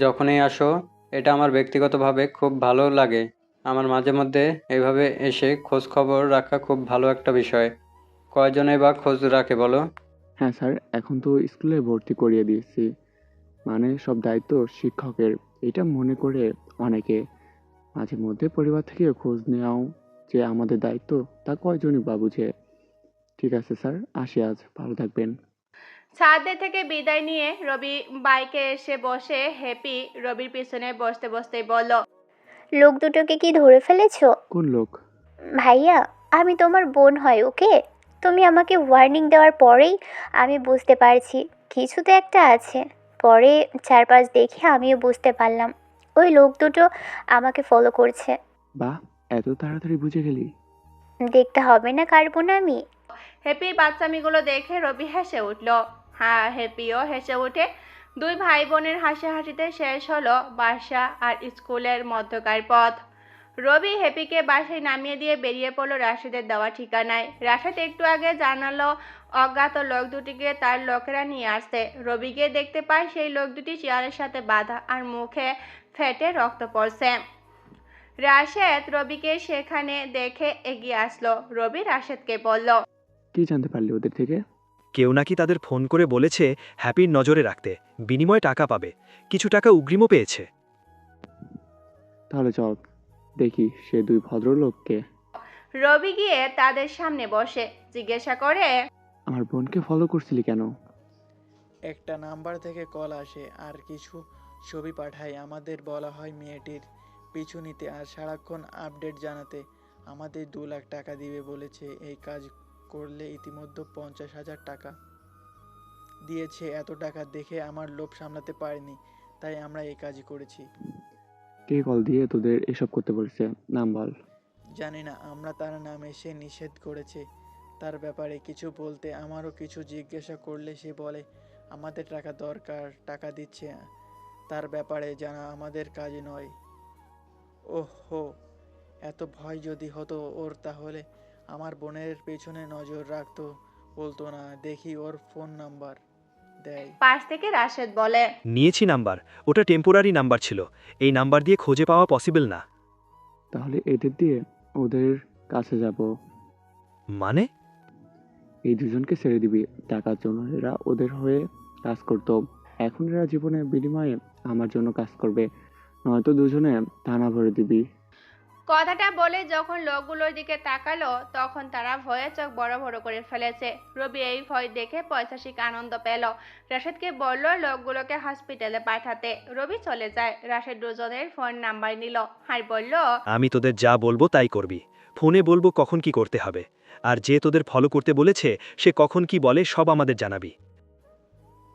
যখনই আসো। এটা আমার ব্যক্তিগতভাবে খুব ভালো লাগে। আমার মাঝে মধ্যে এইভাবে এসে খোঁজ খবর রাখা খুব ভালো একটা বিষয়। কয়জনে বা খোঁজ রাখে বলো? হ্যাঁ স্যার, এখন তো স্কুলে ভর্তি করিয়ে দিয়েছি, মানে সব দায়িত্ব শিক্ষকের। এটা মনে করে অনেকে। মাঝে মধ্যে পরিবার থেকে খোঁজ নেওয়াও যে আমাদের দায়িত্ব, তা কয়জনই বা বুঝে। ঠিক আছে স্যার, আসি আজ, ভালো থাকবেন। ছাদে থেকে বিদায় নিয়ে রবি বাইকে এসে বসে। হ্যাপি রবির পিছনে বসতে বসতেই বলল, লোক দুটোকে কি ধরে ফেলেছো? কোন লোক? ভাইয়া, আমি তোমার বোন হয়, ওকে? তুমি আমাকে ওয়ার্নিং দেওয়ার পরেই আমি বুঝতে পারছি কিছু তো একটা আছে। পরে চারপাশ দেখে আমিও বুঝতে পারলাম ওই লোক দুটো আমাকে ফলো করছে। বাহ, এত তাড়াতাড়ি বুঝে গেলি? দেখতে হবে না কার বোন আমি? হ্যাপির বাচ্চামিগুলো দেখে রবি হেসে উঠল। হ্যাঁ, হ্যাপিও হেসে ওঠে। 2 ভাই বোনের হাসাহাসিতে শেষ হলো বাসা আর স্কুলের মধ্যকার পথ। রবি হ্যাপিকে বাসায় নামিয়ে দিয়ে বেরিয়ে পড়লো রাশেদের দেওয়া ঠিকানায়। রাশেদ একটু আগে জানালো অজ্ঞাত লোক দুটিকে তার লোকেরা নিয়ে আসছে। রবি গিয়ে দেখতে পায় সেই লোক দুটি চেয়ারের সাথে বাঁধা আর মুখে ফেটে রক্ত পড়ছে। রাশেদ রবিকে সেখানে দেখে এগিয়ে আসলো। রবি রাশেদকে বলল, কি জানতে পারলি ওদের থেকে? কেউ নাকি তাদের ফোন করে বলেছে হ্যাপির নজরে রাখতে, বিনিময়ে টাকা পাবে। কিছু টাকা উগ্রিমও পেয়েছে। তাহলে চল দেখি সে 2 ভদ্রলোককে। রবি গিয়ে তাদের সামনে বসে জিজ্ঞাসা করে, আমার বোনকে ফলো করছিলি কেন? একটা নাম্বার থেকে কল আসে আর কিছু ছবি পাঠায়। আমাদের বলা হয় মেয়েটির পিছু নিতে আর সারাক্ষণ আপডেট জানাতে। আমাদের 2 লাখ টাকা দিবে বলেছে। এই কাজ করলে ইতিমধ্যে 50,000 টাকা দিয়েছে। এত টাকা দেখে আমার লোভ সামলাতে পারিনি, তাই আমরা এই কাজই করেছি। কে কল দিয়ে তোদের এসব করতে বলেছে? নাম বল। জানি না, আমরা তার নাম এসে নিষেধ করেছে, তার ব্যাপারে কিছু বলতে আমারও কিছু জিজ্ঞাসা করলে সে বলে আমাদের টাকা দরকার, টাকা দিচ্ছে, তার ব্যাপারে জানা আমাদের কাজ নয়। ওহো, এত ভয় যদি হতো ওর তাহলে আমার বোনের পেছনে নজর রাখতো, বলতো না দেখি ওর ফোন নাম্বার দেয়। পাশ থেকে রাশেদ বলে, নিয়েছি নাম্বার, ওটা টেম্পোরারি নাম্বার ছিল, এই নাম্বার দিয়ে খোঁজে পাওয়া পসিবল না। তাহলে এদের দিয়ে ওদের কাছে যাব। মানে? এই দুজনকে ছেড়ে দিবি টাকার জন্য। এরা ওদের হয়ে কাজ করতো, এখন এরা জীবনের বিনিময়ে আমার জন্য কাজ করবে, নয়তো দুজনে থানা ভরে দিবি। কথাটা বলে যখন লোকগুলোর দিকে তাকালো তখন তারা ভয়ে চোখ বড় বড় করে ফেলেছে। রবি এই ভয় দেখে পৈশাচিক আনন্দ পেল। রাশেদকে বলল লোকগুলোকে হসপিটালে পাঠাতে। রবি চলে যায়। রাশেদ দুজনের ফোন নাম্বার নিল আর বলল, আমি তোদের যা বলবো তাই করবি, ফোনে বলবো কখন কি করতে হবে, আর যে তোদের ফলো করতে বলেছে সে কখন কি বলে সব আমাদের জানাবি।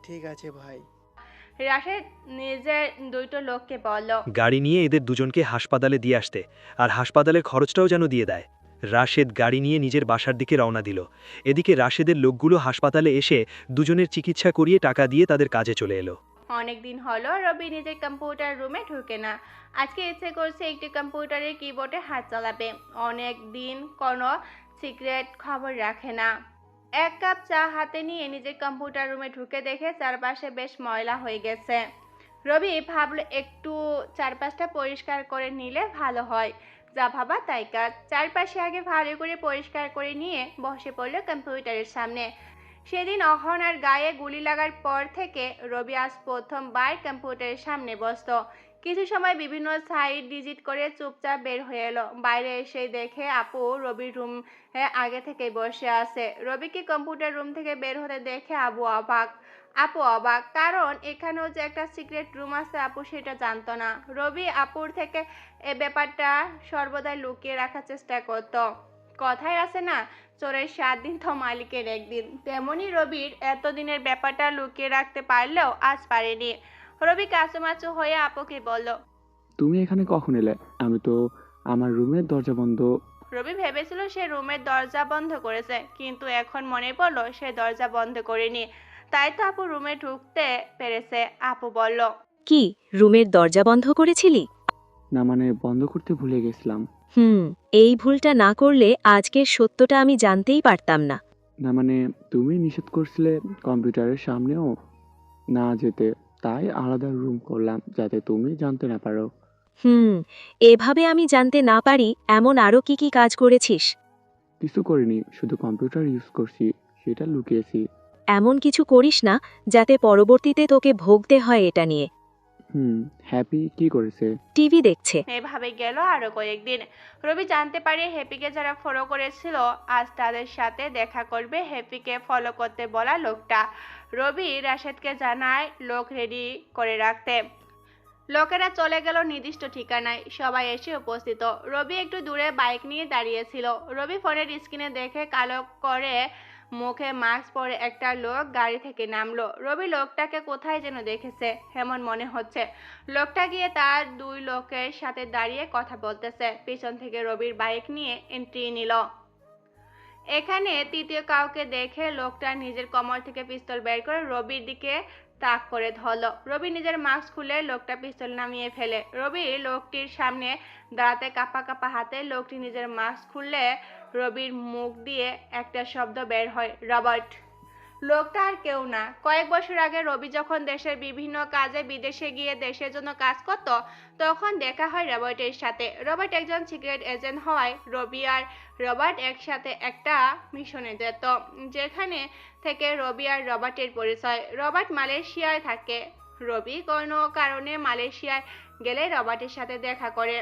ঠিক আছে ভাই। রাশেদ নিজের দুইটো লোককে বলল, গাড়ি নিয়ে এদের দুজনকে হাসপাতালে দিয়ে আসতে, আর হাসপাতালের খরচটাও যেন দিয়ে দেয়। রাশেদ গাড়ি নিয়ে নিজের বাসার দিকে রওনা দিল। এদিকে রাশেদের লোকগুলো হাসপাতালে এসে দুজনের চিকিৎসা করিয়ে টাকা দিয়ে তাদের কাজে চলে এলো। অনেকদিন হলো রবি নিজের কম্পিউটার রুমে ঢুকে না। আজকে ইচ্ছে করছে একটি কম্পিউটারের কিবোর্ডে হাত চালাবে। অনেক দিন কোনো সিক্রেট খবর রাখে না। এক কাপ চা হাতে নিয়ে নিজের কম্পিউটার রুমে ঢুকে দেখে চারপাশে বেশ ময়লা হয়ে গেছে। রবি ভাবলো একটু চারপাশটা পরিষ্কার করে নিলে ভালো হয়। যা ভাবা তাই কাজ। চারপাশে আগে ভালো করে পরিষ্কার করে নিয়ে বসে পড়লো কম্পিউটারের সামনে। সেদিন অহনার গায়ে গুলি লাগার পর থেকে রবি আজ প্রথমবার কম্পিউটারের সামনে বসতো। কিছু সময় বিভিন্ন সাইট ডিজিট করে চুপচাপ বের হয়ে এলো। বাইরে এসে দেখে আপু রবির রুম আগে থেকে বসে আছে। রবিকে কম্পিউটার রুম থেকে বের হতে দেখে আপু অবাক, কারণ এখানেও যে একটা সিক্রেট রুম আছে আপু সেটা জানতো না। রবি আপুর থেকে এ ব্যাপারটা সর্বদাই লুকিয়ে রাখার চেষ্টা করত। কথায় আছে না, চোরের 7 দিন তো মালিকের 1 দিন। তেমনি রবির এতদিনের ব্যাপারটা লুকিয়ে রাখতে পারলেও আজ পারেনি। রবি কাচুমাচু হয়ে আপুকে বলল, তুমি এখানে কখন এলে? আমি তো আমার রুমের দরজা বন্ধ। রবি ভেবেছিল সে রুমের দরজা বন্ধ করেছে, কিন্তু এখন মনে পড়লো সে দরজা বন্ধ করেনি। তাই তো আপু রুমে ঢুকতে পেরেছে। আপু বলল, কি, রুমের দরজা বন্ধ করেছিলি? না মানে বন্ধ করতে ভুলে গেছিলাম। এই ভুলটা না করলে আজকের সত্যটা আমি জানতেই পারতাম না। না মানে তুমি নিষেধ করছিলে কম্পিউটারের সামনেও না যেতে, তাই আলাদা রুম করলাম যাতে তুমি জানতে না পারো। এভাবে আমি জানতে না পারি এমন আরও কি কি কাজ করেছিস? কিছু করিনি, শুধু কম্পিউটার ইউজ করছি, সেটা লুকিয়েছি। এমন কিছু করিস না যাতে পরবর্তীতে তোকে ভোগতে হয় এটা নিয়ে। হ্যাপি কি করেছে? টিভি দেখছে। এভাবে গেল আরো কয়েকদিন। রবি জানতে পারে হ্যাপিকে যারা ফলো করেছিল আজ তাদের সাথে দেখা করবে হ্যাপিকে ফলো করতে বলা লোকটা। রবি রাশেদকে জানায় লোক রেডি করে রাখতে। লোকেরা চলে গেল নির্দিষ্ট ঠিকানায়। সবাই এসে উপস্থিত। রবি একটু দূরে বাইক নিয়ে দাঁড়িয়েছিল। রবি ফোনের স্ক্রিনে দেখে কালো করে মুখে মাস্ক পরে একটা লোক গাড়ি থেকে নামলো। রবি লোকটাকে কোথায় যেন দেখেছে এমন মনে হচ্ছে। লোকটা গিয়ে তার 2 লোকের সাথে দাঁড়িয়ে কথা বলতেছে। পিছন থেকে রবির বাইক নিয়ে এন্ট্রি নিল। এখানে তৃতীয় কাউকে দেখে লোকটা নিজের কমর থেকে পিস্তল বের করে রবির দিকে তাক করে ধরল। রবি নিজের মাস্ক খুলে লোকটা পিস্তল নামিয়ে ফেলে। রবি লোকটির সামনে দাঁড়াতে কাঁপা কাঁপা হাতে লোকটি নিজের মাস্ক খুললে রবির মুখ দিয়ে একটা শব্দ বের হয়, রবার্ট। লোকটা আর কেউ না, কয়েক বছর আগে রবি যখন দেশের বিভিন্ন কাজে বিদেশে গিয়ে দেশের জন্য কাজ করত তখন দেখা হয় রবার্টের সাথে। রবার্ট একজন সিক্রেট এজেন্ট হওয়ায় রবি আর রবার্ট একসাথে একটা মিশনে যেত, যেখানে থেকে রবি আর রবার্টের পরিচয়। রবার্ট মালয়েশিয়ায় থাকে। রবি কোনো কারণে মালয়েশিয়ায় গেলে রবার্টের সাথে দেখা করে।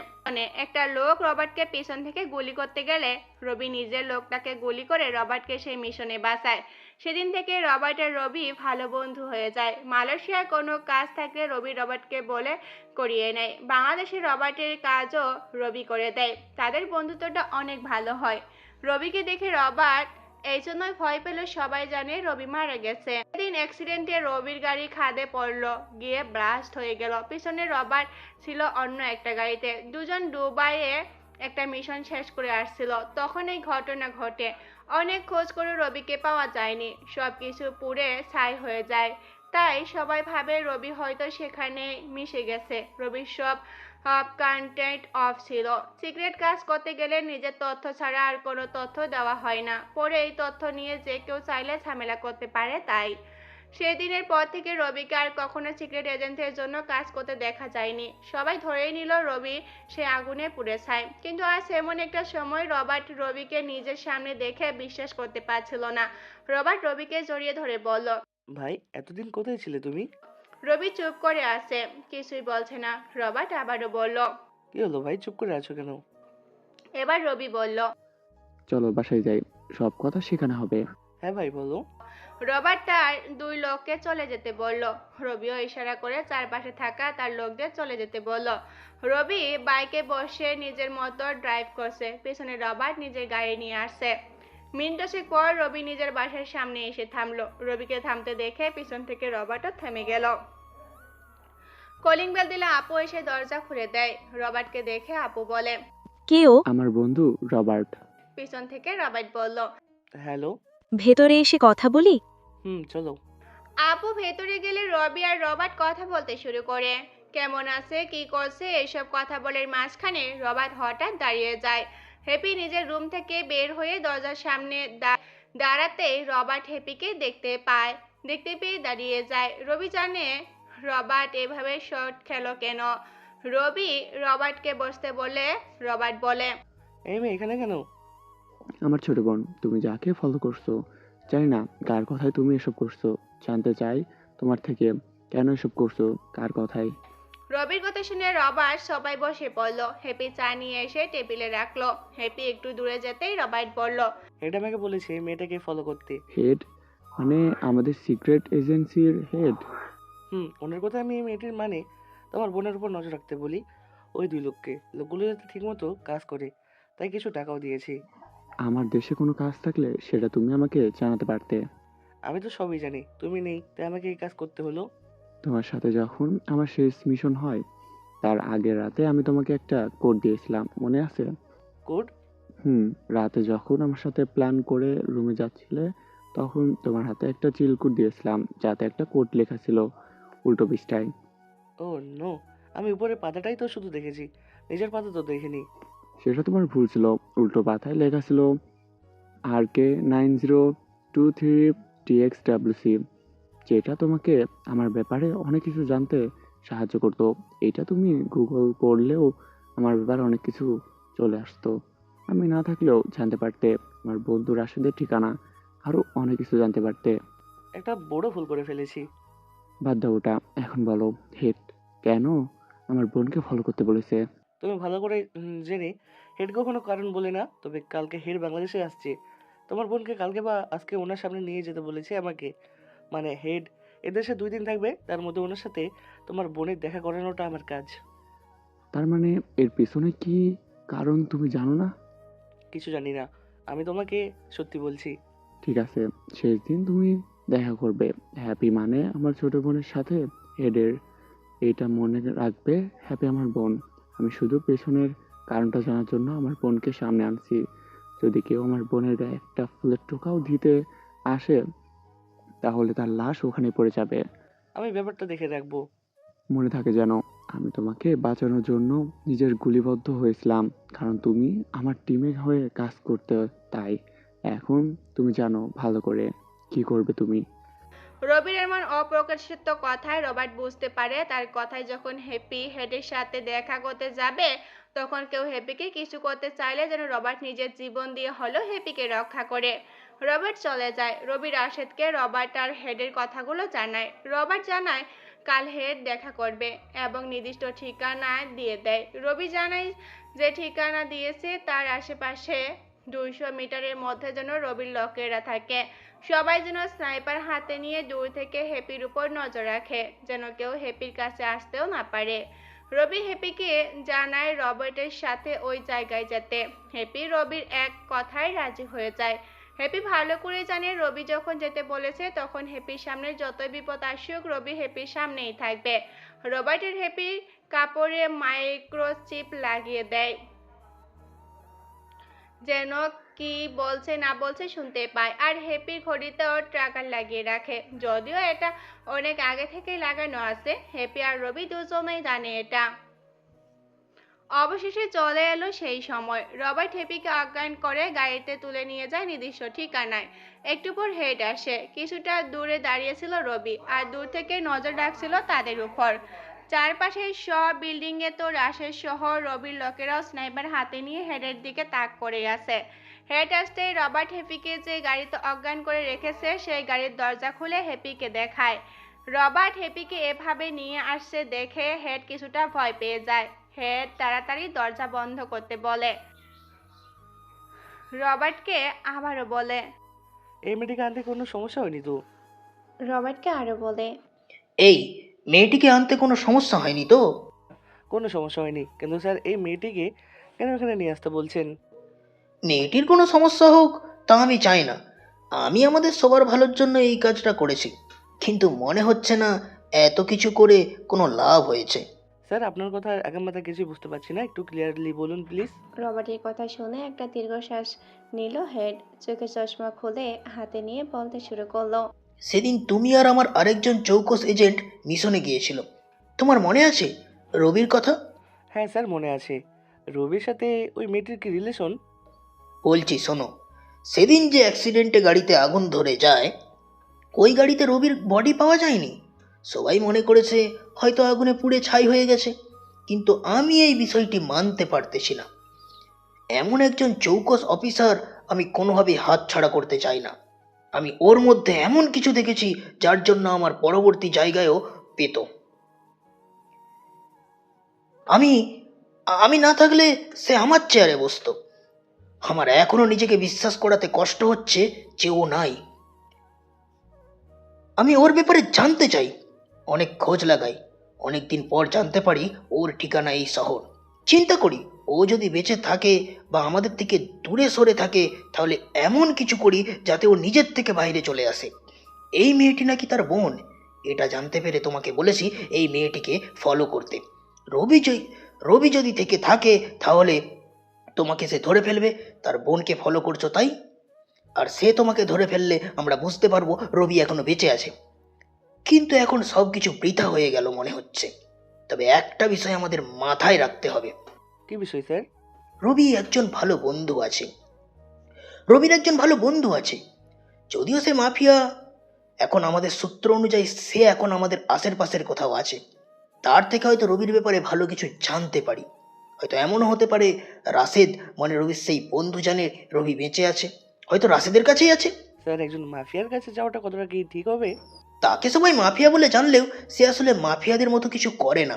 একটা লোক রবার্টকে পেছন থেকে গুলি করতে গেলে রবি নিজের লোকটাকে গুলি করে রবার্টকে সেই মিশনে বাঁচায়। সেদিন থেকে রবার্ট আর রবি ভালো বন্ধু হয়ে যায়। মালয়েশিয়ায় কোনো কাজ থাকলে রবি রবার্টকে বলে করিয়ে নেয়। বাংলাদেশে রবার্টের কাজও রবি করে দেয়। তাদের বন্ধুত্বটা অনেক ভালো হয়। রবিকে দেখে রবার্ট এই জন্যই ভয় পেল, সবাই জানে রবি মারা গেছে। সেদিন অ্যাক্সিডেন্টে রবির গাড়ি খাদে পড়লো, গিয়ে ব্লাস্ট হয়ে গেল। পিছনে রবার্ট ছিল অন্য একটা গাড়িতে। দুজন দুবাইয়ে একটা মিশন শেষ করে আসছিল, তখন এই ঘটনা ঘটে। অনেক খোঁজ করে রবিকে পাওয়া যায়নি, সব কিছু পুড়ে ছাই হয়ে যায়। তাই সবাই ভাবে রবি হয়তো সেখানে মিশে গেছে। রবির সব কন্টেন্ট অফ ছিল। সিক্রেট কাজ করতে গেলে নিজের তথ্য ছাড়া আর কোনো তথ্য দেওয়া হয় না। পরে এই তথ্য নিয়ে যে কেউ চাইলে ঝামেলা করতে পারে। তাই সেদিনের পর থেকে রবিকে আর কখনো সিক্রেট এজেন্টের জন্য কাজ করতে দেখা যায়নি। সবাই ধরেই নিল রবি সে আগুনে পুড়ে ছাই। কিন্তু আজ এমন একটা সময় রবার্ট রবিকে নিজের সামনে দেখে বিশ্বাস করতে পারছিল না। রবার্ট রবিকে জড়িয়ে ধরে বলল, ভাই এতদিন কোথায় ছিলে তুমি? রবি চুপ করে আছে, কিছুই বলছে না। রবার্ট আবারও বলল, কি হলো ভাই, চুপ করে আছো কেন? এবার রবি বলল, চলো বাসায় যাই, সব কথা শেখানো হবে। হ্যাঁ ভাই বলো। রবার্ট তার দুই লোককে চলে যেতে বলল। রবিও ইশারা করে চারপাশে থাকা তার লোকদের চলে যেতে বলল। রবি বাইকে বসে নিজের মতো ড্রাইভ করছে, পেছনে রবার্ট নিজের গাড়ি নিয়ে আসছে। মিনিট দশেক পর রবি নিজের বাসার সামনে এসে থামলো। রবিকে থামতে দেখে পিছন থেকে রবার্টও থেমে গেল। কলিং বেল দিলে আপু এসে দরজা খুলে দেয়। রবার্টকে দেখে আপু বলে, কেউ আমার বন্ধু রবার্ট। পিছন থেকে রবার্ট বলল, হ্যালো। ভেতরে এসে কথা বলি। চলো। আপু ভেতরে গেলে রবি আর রবার্ট কথা বলতে শুরু করে। কেমন আছে, কি করছে, এইসব কথা বলার মাঝখানে রবার্ট হঠাৎ দাঁড়িয়ে যায়। হ্যাপি নিজের রুম থেকে বের হয়ে দরজার সামনে দাঁড়াতেই রবার্ট হ্যাপিকে দেখতে পেয়ে দাঁড়িয়ে যায়। রবি জানে রবার্ট এভাবে শট খেলো কেন। রবি রবার্টকে বসতে বলে রবার্ট বলে, এই মেয়ে এখানে কেন? আমার ছোট বোন, তুমি যাকে ফলো করছো, জানি না কার কথায় তুমি এসব করছো, জানতে চাই তোমার থেকে কেন এসব করছো, কার কথায়। রবির কথা শুনে রবার্ট সবাই বসে পড়ল। হ্যাপি চা নিয়ে এসে টেবিলে রাখলো। হ্যাপি একটু দূরে যেতেই রবার্ট বলল, এটা আমাকে বলেছে এই মেয়েটাকে ফলো করতে। হেড মানে আমাদের সিক্রেট এজেন্সির হেড? ওনার কথা আমি এই মেয়েটির মানে তোমার বোনের উপর নজর রাখতে বলি। ওই দুই লোকগুলো যাতে ঠিকমতো কাজ করে, তাই কিছু টাকাও দিয়েছি। আমার দেশে কোনো কাজ থাকলে সেটা তুমি আমাকে জানাতে পারতে। আমি তো সবই জানি, তুমি নেই তাই আমাকে এই কাজ করতে হলো। তোমার সাথে যখন আমার শেষ মিশন হয়, তার আগের রাতে আমি তোমাকে একটা কোড দিয়েছিলাম, মনে আছে? কোড? রাতে যখন আমার সাথে প্ল্যান করে রুমে যাচ্ছিলে, তখন তোমার হাতে একটা চিরকুট দিয়েছিলাম, যাতে একটা কোড লেখা ছিল উল্টো পৃষ্ঠায়। ও নো, আমি উপরের পাতাটাই তো শুধু দেখেছি, নিজের পাতা তো দেখিনি। সেটা তোমার ভুল ছিল, উল্টো পাতায় লেখা ছিল RK9023TXWC, যেটা তোমাকে আমার ব্যাপারে অনেক কিছু জানতে সাহায্য করতো। এটা তুমি গুগল করলেও আমার ব্যাপারে অনেক কিছু চলে আসতো। আমি না থাকলেও জানতে পারতে আমার বন্ধু রাশেদের ঠিকানা, আরও অনেক কিছু জানতে পারতে। একটা বড় ভুল করে ফেলেছি। বাদ দাও ওটা, এখন বলো হেড কেন আমার বোনকে ফলো করতে বলেছে? তুমি ভালো করে জেনে হেড কখনো কারণ বলে না, তবে কালকে হেড বাংলাদেশে আসছে। তোমার বোনকে কালকে বা আজকে ওনার সামনে নিয়ে যেতে বলেছে আমাকে। মানে হেড এদেশে 2 দিন থাকবে, তার মধ্যে ওনার সাথে তোমার বোনের দেখা করানোটা আমার কাজ। তার মানে এর পিছনে কি কারণ তুমি জানো না? কিছু জানি না, আমি তোমাকে সত্যি বলছি। ঠিক আছে, শেষ দিন তুমি দেখা করবে। হ্যাপি মানে আমার ছোট বোনের সাথে হেডের, এইটা মনে রাখবে। হ্যাপি আমার বোন। আমি শুধু পেছনের কারণটা জানার জন্য আমার বোনকে সামনে আনছি। যদি কেউ আমার বোনের গায়ে একটা ফুলের টোকাও দিতে আসে, তাহলে তার লাশ ওখানে পড়ে যাবে। আমি ব্যাপারটা দেখে রাখবো। মনে থাকে যেন, আমি তোমাকে বাঁচানোর জন্য নিজের গুলিবদ্ধ হয়েছিলাম, কারণ তুমি আমার টিমের হয়ে কাজ করতে। তাই এখন তুমি জানো ভালো করে কি করবে তুমি। রবির এমন অপ্রকাশিত কথায় রবার্ট বুঝতে পারে তার কথায় যখন হ্যাপি হেডের সাথে দেখা করতে যাবে, তখন কেউ হ্যাপিকে কিছু করতে চাইলে যেন রবার্ট নিজের জীবন দিয়ে হলেও হ্যাপিকে রক্ষা করে। রবার্ট চলে যায়। রবি রাশেদকে রবার্ট আর হেডের কথাগুলো জানায়। রবার্ট জানায় কাল হেড দেখা করবে এবং নির্দিষ্ট ঠিকানা দিয়ে দেয়। রবি জানায় যে ঠিকানা দিয়েছে তার আশেপাশে 200 মিটারের মধ্যে যেন রবির লোকেরা থাকে। সবাই যেন স্নাইপার হাতে নিয়ে দূর থেকে হ্যাপির উপর নজর রাখে, যেন কেউ হ্যাপির কাছে আসতেও না পারে। রবি হ্যাপিকে জানায় রবার্টের সাথে ওই জায়গায় যেতে। হ্যাপি রবির এক কথায় রাজি হয়ে যায়। হ্যাপি ভালো করে জানে রবি যখন যেতে বলেছে, তখন হ্যাপির সামনে যতই বিপদ আসুক রবি হ্যাপির সামনেই থাকবে। রবার্টের হ্যাপির কাপড়ে মাইক্রোচিপ লাগিয়ে দেয়, যেন কি বলছে না বলছে শুনতে পায়, আর হ্যাপির ঘড়িতেও ট্র্যাকার লাগিয়ে রাখে। যদিও এটা অনেক আগে থেকেই লাগানো আছে, হ্যাপি আর রবি দুজনেই জানে এটা। অবশেষে চলে এলো সেই সময়। রবার্ট হ্যাপিকে অজ্ঞান করে গাড়িতে তুলে নিয়ে যায় নির্দিষ্ট ঠিকানায়। একটু পর হেড আসে। কিছুটা দূরে দাঁড়িয়েছিল রবি, আর দূর থেকে নজর রাখছিল তাদের উপর। চারপাশের সব বিল্ডিং এ তো রাশের শহর রবির লোকেরাও স্নাইপার হাতে নিয়ে হেডের দিকে তাক করে আছে। হেড আসতেই রবার্ট হ্যাপিকে যে গাড়িতে অজ্ঞান করে রেখেছে সেই গাড়ির দরজা খুলে হ্যাপিকে দেখায়। রবার্ট হ্যাপিকে এভাবে নিয়ে আসছে দেখে হেড কিছুটা ভয় পেয়ে যায়। হেড তাড়াতাড়ি দরজা বন্ধ করতে বলে। রবার্টকে আবারও বলে। এই মেয়েটিকে আনতে কোনো সমস্যা হয়নি তো? রবার্টকে আরো বলে। এই মেয়েটিকে আনতে কোনো সমস্যা হয়নি তো? কোনো সমস্যা হয়নি, কিন্তু স্যার এই মেয়েটিকে কেন এখানে নিয়ে আসতে বলছেন? মেয়েটির কোনো সমস্যা হোক তা আমি চাই না। আমি আমাদের সবার ভালোর জন্য এই কাজটা করেছি, কিন্তু মনে হচ্ছে না এত কিছু করে কোনো লাভ হয়েছে। স্যার আপনার কথা এখন মাথা কিছুই বুঝতে পারছি না, একটু ক্লিয়ারলি বলুন প্লিজ। রবার্টের কথা শুনে একটা দীর্ঘশ্বাস নিল হেড। চোখে চশমা খুলে হাতে নিয়ে বলতে শুরু করলো। সেদিন তুমি আর আমার আরেকজন চৌকস এজেন্ট মিশনে গিয়েছিল, তোমার মনে আছে রবির কথা? হ্যাঁ স্যার মনে আছে। রবির সাথে ওই মেয়েটির কি রিলেশন? বলছি শোনো, সেদিন যে অ্যাক্সিডেন্টে গাড়িতে আগুন ধরে যায়, ওই গাড়িতে রবির বডি পাওয়া যায়নি। সবাই মনে করেছে হয়তো আগুনে পুড়ে ছাই হয়ে গেছে, কিন্তু আমি এই বিষয়টি মানতে পারতেছি না। এমন একজন চৌকস অফিসার আমি কোনোভাবেই হাতছাড়া করতে চাই না। আমি ওর মধ্যে এমন কিছু দেখেছি যার জন্য আমার পরবর্তী জায়গায়ও পেত। আমি আমি না থাকলে সে আমার চেয়ারে বসতো। আমার এখনো নিজেকে বিশ্বাস করাতে কষ্ট হচ্ছে যে ও নাই। আমি ওর ব্যাপারে জানতে চাই, অনেক খোঁজ লাগাই, অনেক দিন পর জানতে পারি ওর ঠিকানা এই শহর। চিন্তা করি ও যদি বেঁচে থাকে বা আমাদের থেকে দূরে সরে থাকে, তাহলে এমন কিছু করি যাতে ও নিজের থেকে বাইরে চলে আসে। এই মেয়েটি নাকি তার বোন, এটা জানতে পেরে তোমাকে বলেছি এই মেয়েটিকে ফলো করতে। রবি যদি থেকে থাকে তাহলে তোমাকে সে ধরে ফেলবে, তার বোনকে ফলো করছো তাই। আর সে তোমাকে ধরে ফেললে আমরা বুঝতে পারবো রবি এখনো বেঁচে আছে। কিন্তু এখন সব কিছু বৃথা হয়ে গেল মনে হচ্ছে। তবে একটা বিষয় আমাদের মাথায় রাখতে হবে। কি বিষয় স্যার? রবির একজন ভালো বন্ধু আছে। যদিও সে মাফিয়া, এখন আমাদের সূত্র অনুযায়ী সে এখন আমাদের আশেপাশের কোথাও আছে। তার থেকে হয়তো রবির ব্যাপারে ভালো কিছু জানতে পারি। হয়তো এমনও হতে পারে রাশেদ মানে রবির সেই বন্ধু জানে রবি বেঁচে আছে, হয়তো রাশেদের কাছেই আছে। স্যার একজন মাফিয়ার কাছে যাওয়াটা কতটা কি ঠিক হবে? তাকে সবাই মাফিয়া বলে জানলেও সে আসলে মাফিয়াদের মতো কিছু করে না।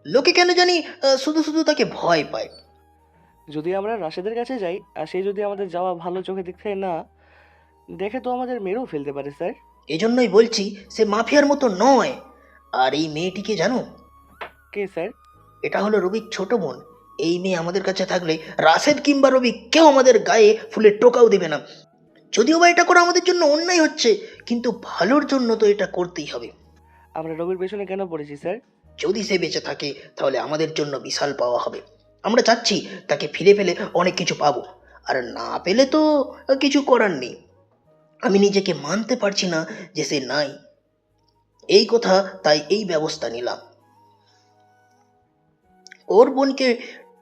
লোকে কেন জানি শুধু শুধু তাকে ভয় পায়। যদি আমরা রাশেদের কাছে যাই আর সে যদি আমাদের যাওয়া ভালো চোখে দেখতে না দেখে, তো আমাদের মেরেও ফেলতে পারে স্যার। এজন্যই বলছি সে মাফিয়ার মতো নয়। আর এই মেয়েটিকে জানো? কে স্যার? এটা হলো রবির ছোট বোন। এই মেয়ে আমাদের কাছে থাকলে রাশেদ কিংবা রবি কেউ আমাদের গায়ে ফুলের টোকাও দেবে না। যদিও বা এটা করা আমাদের জন্য অন্যায় হচ্ছে, কিন্তু ভালোর জন্য তো এটা করতেই হবে। আমরা রবির পেছনে কেন পড়েছি স্যার? যদি সে বেঁচে থাকে তাহলে আমাদের জন্য বিশাল পাওয়া হবে। আমরা চাচ্ছি তাকে ফিরে পেলে অনেক কিছু পাবো, আর না পেলে তো কিছু করার নেই। আমি নিজেকে মানতে পারছি না যে সে নাই এই কথা, তাই এই ব্যবস্থা নিলাম। ওর বোনকে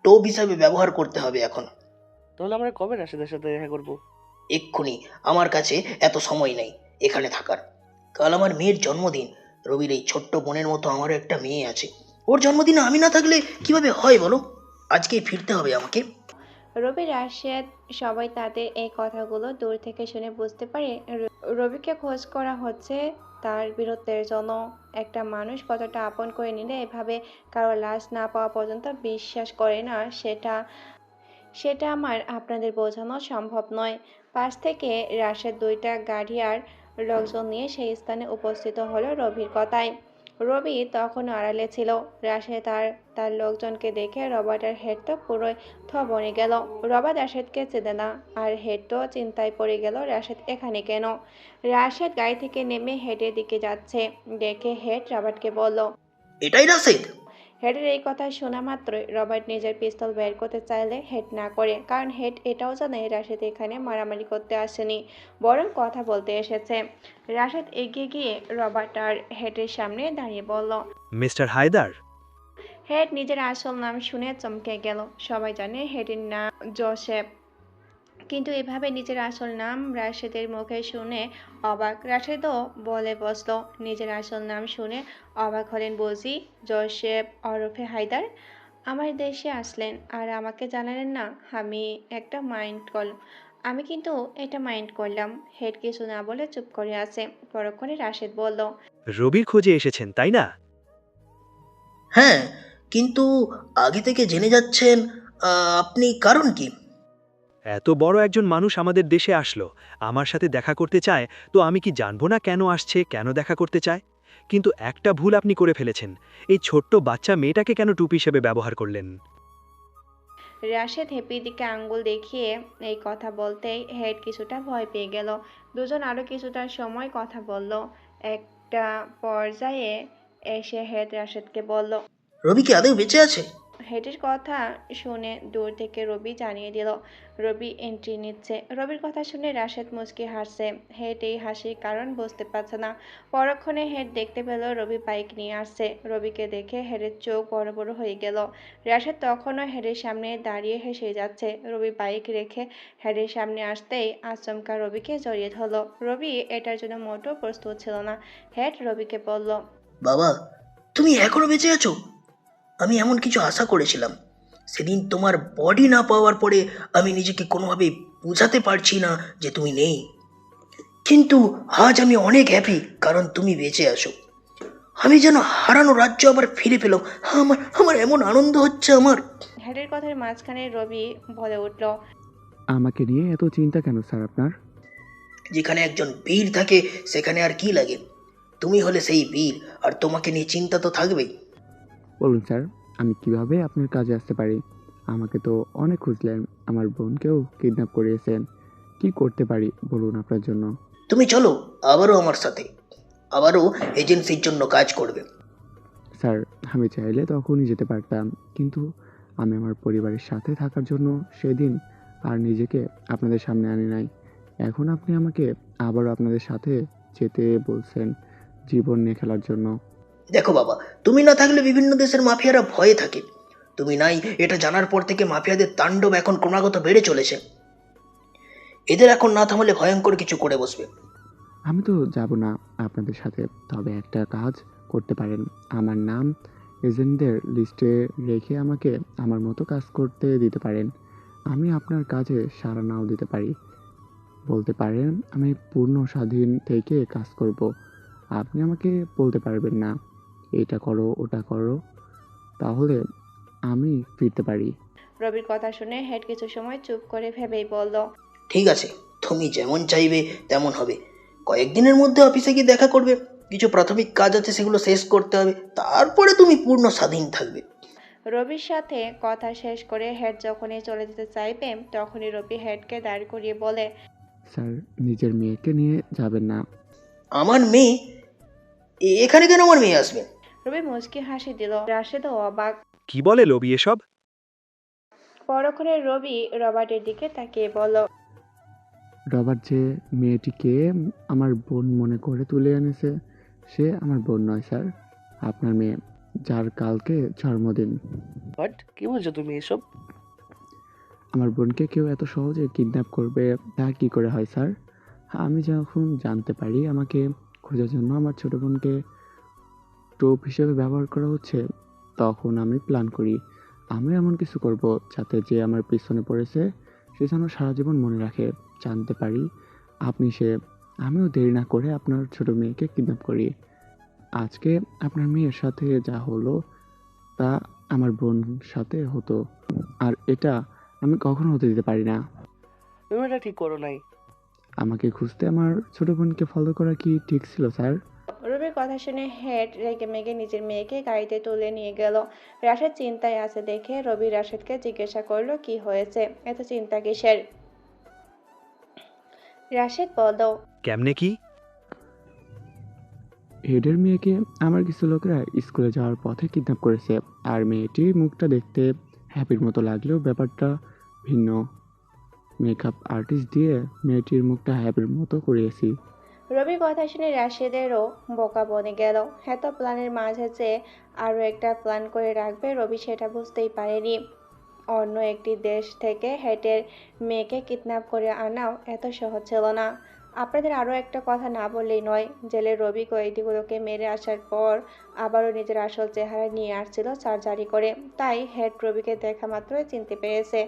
টোপ হিসাবে ব্যবহার করতে হবে এখন। তাহলে আমরা কবে রাশেদের সাথে দেখা করব? এক্ষুনি, আমার কাছে এত সময় নেই এখানে থাকার। কাল আমার মেয়ের জন্মদিন। রবির এই ছোট্ট বোনের মতো আমারও একটা মেয়ে আছে। ওর জন্মদিনে আমি না থাকলে কিভাবে হয় বলো? আজকেই ফিরতে হবে আমাকে। রবি রাশেদ সবাই তাদের এই কথাগুলো দূর থেকে শুনে বুঝতে পারে রবিকে খোঁজ করা হচ্ছে তার বীরত্বের জন্য। একটা মানুষ কতটা আপন করে নিলে এভাবে কারো লাশ না পাওয়া পর্যন্ত বিশ্বাস করে না, সেটা আমার আপনাদের বোঝানো সম্ভব নয়। পাশ থেকে রাশেদ দুইটা গাড়ি আর লোকজন নিয়ে সেই স্থানে উপস্থিত হলো রবির কথায়। রবি তখনও আড়ালে ছিল। রাশেদ আর তার লোকজনকে দেখে রবার্ট আর হেড তো পুরোই বনে গেল। রবার্ট রাশেদকে চেনে না, আর হেড তো চিন্তায় পড়ে গেল রাশেদ এখানে কেন। রাশেদ গাড়ি থেকে নেমে হেডের দিকে যাচ্ছে দেখে হেড রবার্টকে বলল, এটাই রাশেদ? হেডের এই কথা শোনা মাত্রই রবার্ট নিজের পিস্তল বের করতে চাইলে হেড না করে, কারণ হেড এটাও জানে রাশেদ এখানে মারামারি করতে আসেনি, বরং কথা বলতে এসেছে। রাশেদ এগিয়ে গিয়ে রবার্ট আর হেডের সামনে দাঁড়িয়ে বলল। মিস্টার হায়দার। হেড নিজের আসল নাম শুনে চমকে গেল। সবাই জানে হেডের নাম জোসেফ, কিন্তু এভাবে নিজের আসল নাম রাশেদের মুখে শুনে অবাক। রাশেদও বলে বসলো, নিজের আসল নাম শুনে অবাক হলেন বুঝি? জোসেফ ওরফে হায়দার আমার দেশে আসলেন আর আমাকে জানালেন না? আমি কিন্তু এটা মাইন্ড করলাম। হেড কিছু না বলে চুপ করে আছে। পরক্ষণে রাশেদ বলল, রবির খোঁজে এসেছেন তাই না? হ্যাঁ, কিন্তু আগে থেকে জেনে যাচ্ছেন আপনি কারণ কি? এত বড় একজন মানুষ আমাদের দেশে আসলো, আমার সাথে দেখা করতে চায়, তো আমি কি জানবো না কেন আসছে, কেন দেখা করতে চায়? কিন্তু একটা ভুল আপনি করে ফেলেছেন। এই ছোট্ট বাচ্চা মেয়েটাকে কেন টুপি হিসেবে ব্যবহার করলেন? রাশেদ হেপির দিকে আঙ্গুল দেখিয়ে এই কথা বলতেই হেড কিছুটা ভয় পেয়ে গেল। দুজন আরো কিছুটা সময় কথা বলল। একটা পর্যায়ে এসে হেড রাশেদকে বলল। রবি কি আদৌ বেঁচে আছে? হেডের কথা শুনে দূর থেকে রবি জানিয়ে দিল রবি এন্ট্রি নিচ্ছে। রবির কথা শুনে রাশেদ মুচকি হাসছে। হেড এই হাসির কারণ বুঝতে পারছে না। পরক্ষণে হেড দেখতে পেল রবি বাইক নিয়ে আসছে। রবিকে দেখে হেডের চোখ বড় বড় হয়ে গেল। রাশেদ তখনও হেডের সামনে দাঁড়িয়ে হেসে যাচ্ছে। রবি বাইক রেখে হেডের সামনে আসতেই আচমকা রবিকে জড়িয়ে ধরল। রবি এটার জন্য মোটেও প্রস্তুত ছিল না। হেড রবিকে বলল, বাবা, তুমি এখনো বেঁচে আছো? আমি এমন কিছু আশা করেছিলাম। সেদিন তোমার বডি না পাওয়ার পরে আমি নিজেকে কোনোভাবে বোঝাতে পারছি না যে তুমি নেই, কিন্তু আজ আমি অনেক হ্যাপি কারণ তুমি বেঁচে আছো। আমি যেন হারানো রাজ্য আবার ফিরে পেলাম। আমার আমার এমন আনন্দ হচ্ছে আমার। হেডের কথার মাঝখানে রবি বলে উঠল, আমাকে নিয়ে এত চিন্তা কেন স্যার আপনার? যেখানে একজন বীর থাকে সেখানে আর কি লাগে? তুমি হলে সেই বীর, আর তোমাকে নিয়ে চিন্তা তো থাকবেই। বলুন স্যার, আমি কিভাবে আপনার কাজে আসতে পারি? আমাকে তো অনেক খুঁজলেন, আমার বোনকেও কিডন্যাপ করিয়েছেন। কি করতে পারি বলুন আপনার জন্য? তুমি চলো আবারও আমার সাথে, আবারও এজেন্সির জন্য কাজ করবে। স্যার, আমি চাইলে তখনই যেতে পারতাম, কিন্তু আমি আমার পরিবারের সাথে থাকার জন্য সেদিন আর নিজেকে আপনাদের সামনে আনি নাই। এখন আপনি আমাকে আবারও আপনাদের সাথে যেতে বলছেন জীবন নিয়ে খেলার জন্য। দেখো বাবা, তুমি না থাকলে বিভিন্ন দেশের মাফিয়ারা ভয়ে থাকে। তুমি নাই এটা জানার পর থেকে মাফিয়াদের তাণ্ডব এখন ক্রমাগত বেড়ে চলেছে। এদের এখন না থামলে ভয়ঙ্কর কিছু করে বসবে। আমি তো যাব না আপনাদের সাথে, তবে একটা কাজ করতে পারেন। আমার নাম এজেন্টদের লিস্টে রেখে আমাকে আমার মতো কাজ করতে দিতে পারেন। আমি আপনার কাজে সাড়া নাও দিতে পারি। বলতে পারেন আমি পূর্ণ স্বাধীন থেকে কাজ করব। আপনি আমাকে বলতে পারবেন না এটা করো ওটা করো, তাহলে আমি ফিরতে পারি। রবির কথা শুনে হেড কিছু সময় চুপ করে ভেবেই বলল, ঠিক আছে, তুমি যেমন চাইবে তেমন হবে। কয়েকদিনের মধ্যে অফিসে গিয়ে দেখা করবে। কিছু প্রাথমিক কাজ আছে, সেগুলো শেষ করতে হবে, তারপরে তুমি পূর্ণ স্বাধীন থাকবে। রবির সাথে কথা শেষ করে হেড যখনই চলে যেতে চাইবে তখনই রবি হেডকে দাঁড় করিয়ে বলে, স্যার, নিজের মেয়েকে নিয়ে যাবেন না। আমার মেয়ে? এখানে কেন আমার মেয়ে আসবে? রবি মুচকি হাসি দিল। রাশেদও অবাক। কি বলে লবি এসব? পরক্ষণে রবি রবার্টের দিকে তাকিয়ে বলল, রবার্ট যে মেয়েটিকে আমার বোন মনে করে তুলে এনেছে, সে আমার বোন নয় স্যার, আপনার মেয়ে, যার কালকে জন্মদিন। বাট কি বলছো তুমি এসব? আমার বোনকে কেউ এত সহজে কিডন্যাপ করবে তা কি করে হয় স্যার? আমি যখন জানতে পারি আমাকে খোঁজার জন্য আমার ছোট বোনকে টোপ হিসেবে ব্যবহার করা হচ্ছে, তখন আমি প্ল্যান করি আমি এমন কিছু করব যাতে যে আমার পিছনে পড়েছে সে যেন সারা জীবন মনে রাখে, জানতে পারি আপনি সে। আমিও দেরি না করে আপনার ছোট মেয়েকে কিডন্যাপ করি। আজকে আপনার মেয়ের সাথে যা হলো তা আমার বোন সাথে হতো, আর এটা আমি কখনো হতে দিতে পারি না। তুমি এটা ঠিক করো নাই। আমাকে খুঁজতে আমার ছোট বোনকে ফলো করা কি ঠিক ছিল স্যার? রবির কথা শুনে হেড রেগে মেগে নিজের মেয়েকে গাড়িতে তুলে নিয়ে গেল। রাশেদ চিন্তায় আছে দেখে রবি রাশেদকে জিজ্ঞাসা করলো, কি হয়েছে, এত চিন্তা কিসের? রাশেদ বলল, কেমনে কি? হেডের মেয়েকে আমার কিছু লোকেরা স্কুলে যাওয়ার পথে কিডন্যাপ করেছে। আর মেয়েটির মুখটা দেখতে হ্যাপির মতো লাগলেও ব্যাপারটা ভিন্ন। মেকআপ আর্টিস্ট দিয়ে মেয়েটির মুখটা হ্যাপির মতো করিয়েছি। রবির কথা শুনে রাশেদেরও বোকা বনে গেল। এত প্ল্যানের মাঝে যে আরও একটা প্ল্যান করে রাখবে রবি সেটা বুঝতেই পারেনি। অন্য একটি দেশ থেকে হেটের মেয়েকে কিডন্যাপ করে আনাও এত সহজ ছিল না। আপনাদের আরও একটা কথা না বললেই নয়, জেলে রবি কয়েদিগুলোকে মেরে আসার পর আবারও নিজের আসল চেহারা নিয়ে আসছিল সার্জারি করে। তাই হেড রবিকে দেখা মাত্রই চিনতে পেরেছে।